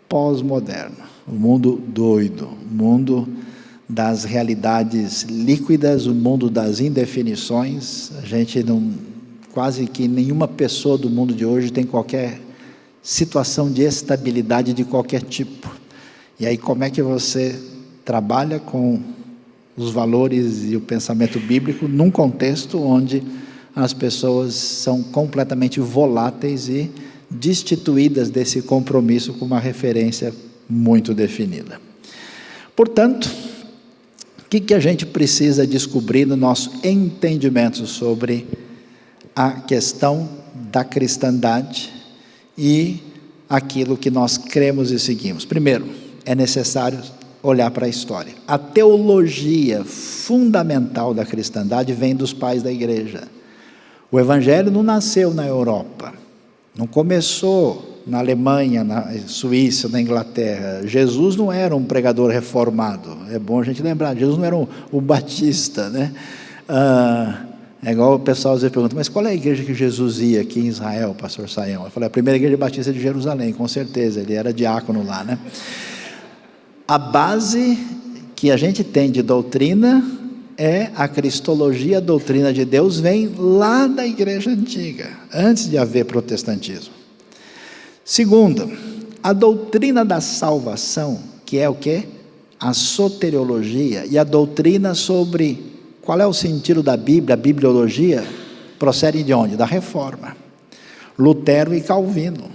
pós-moderno, um mundo doido, um mundo das realidades líquidas, o mundo das indefinições. A gente quase que nenhuma pessoa do mundo de hoje tem qualquer situação de estabilidade de qualquer tipo. E aí como é que você trabalha com os valores e o pensamento bíblico num contexto onde as pessoas são completamente voláteis e destituídas desse compromisso com uma referência muito definida? Portanto, o que a gente precisa descobrir no nosso entendimento sobre a questão da cristandade e aquilo que nós cremos e seguimos? Primeiro, é necessário olhar para a história. A teologia fundamental da cristandade vem dos pais da igreja. O evangelho não nasceu na Europa, não começou na Alemanha, na Suíça, na Inglaterra. Jesus não era um pregador reformado, é bom a gente lembrar, Jesus não era um batista, é igual o pessoal às vezes pergunta, mas qual é a igreja que Jesus ia aqui em Israel, pastor Saião? Eu falei, a primeira igreja batista de Jerusalém, com certeza, ele era diácono lá, A base que a gente tem de doutrina é a cristologia, a doutrina de Deus vem lá da igreja antiga, antes de haver protestantismo. Segundo, a doutrina da salvação, que é o quê? A soteriologia, e a doutrina sobre qual é o sentido da Bíblia, a bibliologia, procede de onde? Da Reforma. Lutero e Calvino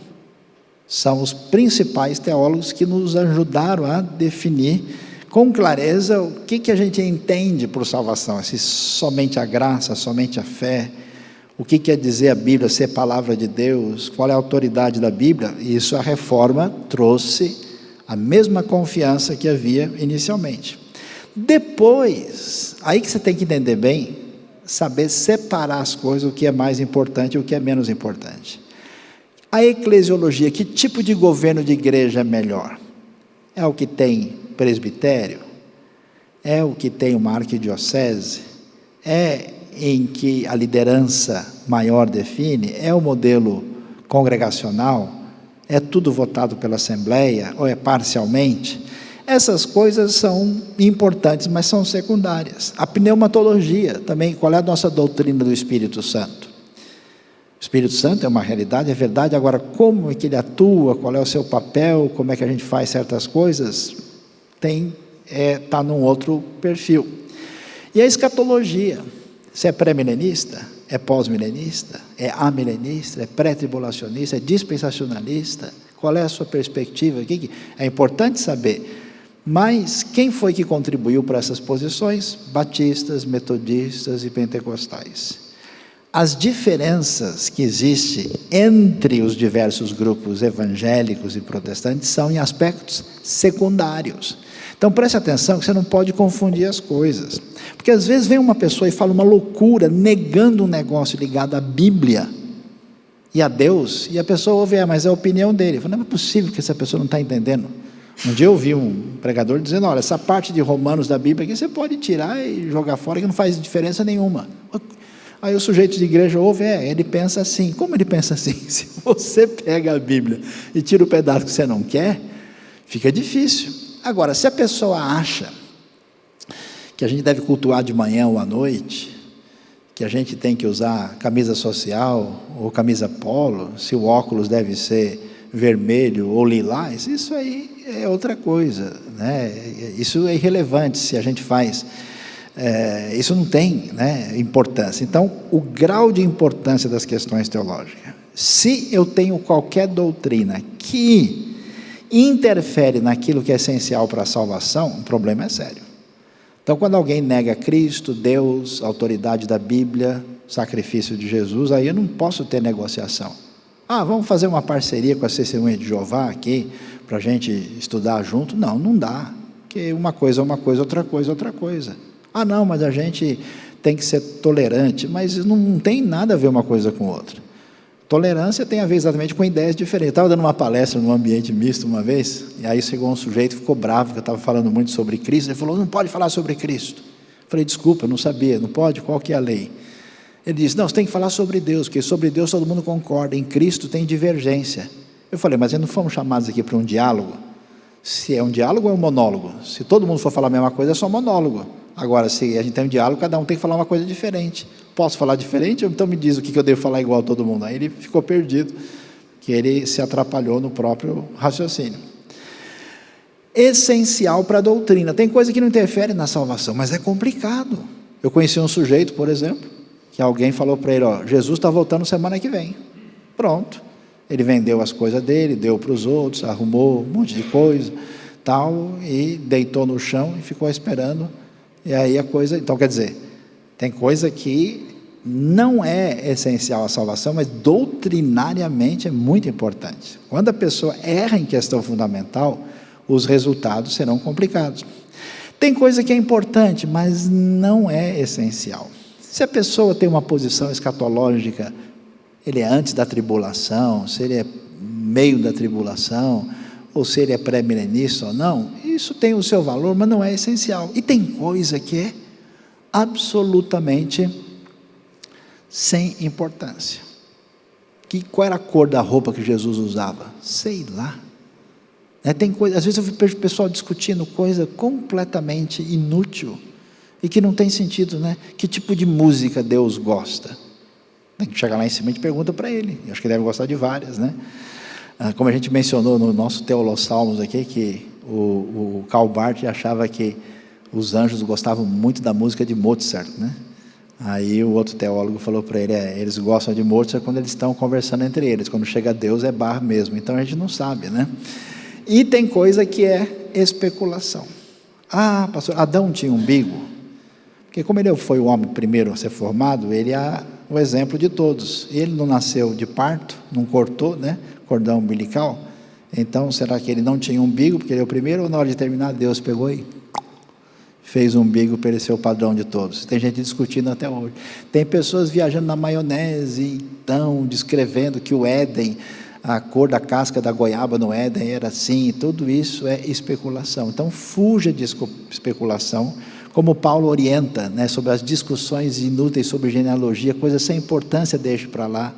são os principais teólogos que nos ajudaram a definir com clareza o que a gente entende por salvação, se somente a graça, somente a fé, o que quer dizer a Bíblia, ser palavra de Deus, qual é a autoridade da Bíblia. Isso a Reforma trouxe a mesma confiança que havia inicialmente. Depois, aí que você tem que entender bem, saber separar as coisas, o que é mais importante e o que é menos importante. A eclesiologia, que tipo de governo de igreja é melhor? É o que tem presbitério? É o que tem uma arquidiocese? É em que a liderança maior define? É o modelo congregacional? É tudo votado pela Assembleia ou é parcialmente? Essas coisas são importantes, mas são secundárias. A pneumatologia também, qual é a nossa doutrina do Espírito Santo? O Espírito Santo é uma realidade, é verdade, agora como é que ele atua, qual é o seu papel, como é que a gente faz certas coisas, está num outro perfil. E a escatologia, se é pré-milenista, é pós-milenista, é amilenista, é pré-tribulacionista, é dispensacionalista, qual é a sua perspectiva? É importante saber. Mas quem foi que contribuiu para essas posições? Batistas, metodistas e pentecostais. As diferenças que existem entre os diversos grupos evangélicos e protestantes são em aspectos secundários. Então preste atenção que você não pode confundir as coisas, porque às vezes vem uma pessoa e fala uma loucura, negando um negócio ligado à Bíblia e a Deus, e a pessoa ouve, mas é a opinião dele. Eu falo, não é possível que essa pessoa não está entendendo. Um dia eu ouvi um pregador dizendo, olha, essa parte de Romanos da Bíblia aqui você pode tirar e jogar fora, que não faz diferença nenhuma. Aí o sujeito de igreja ouve, ele pensa assim. Como ele pensa assim? Se você pega a Bíblia e tira o pedaço que você não quer, fica difícil. Agora, se a pessoa acha que a gente deve cultuar de manhã ou à noite, que a gente tem que usar camisa social ou camisa polo, se o óculos deve ser vermelho ou lilás, isso aí é outra coisa, né? Isso é irrelevante se a gente faz, isso não tem, né, importância. Então, o grau de importância das questões teológicas, se eu tenho qualquer doutrina que interfere naquilo que é essencial para a salvação, o problema é sério. Então, quando alguém nega Cristo, Deus, a autoridade da Bíblia, sacrifício de Jesus, aí eu não posso ter negociação. Vamos fazer uma parceria com a Testemunha de Jeová aqui, para a gente estudar junto? Não, não dá, porque uma coisa é uma coisa, outra coisa é outra coisa. Não, mas a gente tem que ser tolerante, mas não tem nada a ver uma coisa com outra. Tolerância tem a ver exatamente com ideias diferentes. Eu estava dando uma palestra num ambiente misto uma vez, e aí chegou um sujeito, ficou bravo, que eu estava falando muito sobre Cristo, ele falou, não pode falar sobre Cristo. Eu falei, desculpa, eu não sabia, não pode? Qual que é a lei? Ele disse, não, você tem que falar sobre Deus, porque sobre Deus todo mundo concorda, em Cristo tem divergência. Eu falei, mas não fomos chamados aqui para um diálogo? Se é um diálogo ou é um monólogo? Se todo mundo for falar a mesma coisa, é só monólogo. Agora, se a gente tem um diálogo, cada um tem que falar uma coisa diferente. Posso falar diferente? Então me diz o que eu devo falar igual a todo mundo. Aí ele ficou perdido, que ele se atrapalhou no próprio raciocínio. Essencial para a doutrina. Tem coisa que não interfere na salvação, mas é complicado. Eu conheci um sujeito, por exemplo, que alguém falou para ele, Jesus está voltando semana que vem. Pronto. Ele vendeu as coisas dele, deu para os outros, arrumou um monte de coisa, tal, e deitou no chão e ficou esperando. E aí a coisa, então quer dizer, tem coisa que não é essencial à salvação, mas doutrinariamente é muito importante. Quando a pessoa erra em questão fundamental, os resultados serão complicados. Tem coisa que é importante, mas não é essencial. Se a pessoa tem uma posição escatológica, ele é antes da tribulação, se ele é meio da tribulação, ou se ele é pré-milenista ou não, isso tem o seu valor, mas não é essencial. E tem coisa que é absolutamente sem importância. Qual era a cor da roupa que Jesus usava? Sei lá. Tem coisa, às vezes eu vejo o pessoal discutindo coisa completamente inútil e que não tem sentido, né? Que tipo de música Deus gosta? Tem que chegar lá em cima e a gente pergunta para ele. Eu acho que ele deve gostar de várias, né? Como a gente mencionou no nosso Teolossalmos aqui, que o Karl Barth achava que os anjos gostavam muito da música de Mozart, né? Aí o outro teólogo falou para ele, eles gostam de Mozart quando eles estão conversando entre eles, quando chega Deus é Bach mesmo, então a gente não sabe, né? E tem coisa que é especulação. Pastor, Adão tinha umbigo, porque como ele foi o homem primeiro a ser formado, ele é o exemplo de todos, ele não nasceu de parto, não cortou, né, cordão umbilical, então será que ele não tinha umbigo, porque ele é o primeiro, ou na hora de terminar, Deus pegou e fez um umbigo para ele ser o padrão de todos? Tem gente discutindo até hoje, tem pessoas viajando na maionese, então, descrevendo que o Éden, a cor da casca da goiaba no Éden era assim, tudo isso é especulação. Então fuja de especulação, como Paulo orienta, né, sobre as discussões inúteis sobre genealogia, coisas sem importância, deixe para lá.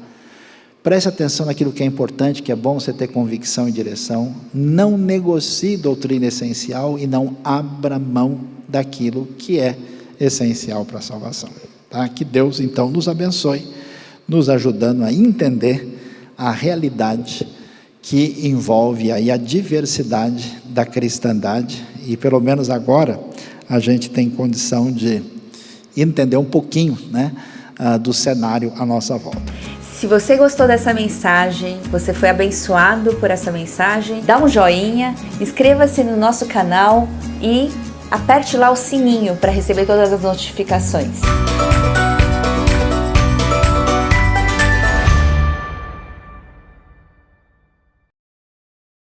Preste atenção naquilo que é importante, que é bom você ter convicção e direção. Não negocie doutrina essencial e não abra mão daquilo que é essencial para a salvação. Tá? Que Deus então nos abençoe, nos ajudando a entender a realidade que envolve aí a diversidade da cristandade, e pelo menos agora a gente tem condição de entender um pouquinho, né, do cenário à nossa volta. Se você gostou dessa mensagem, você foi abençoado por essa mensagem, dá um joinha, inscreva-se no nosso canal e aperte lá o sininho para receber todas as notificações.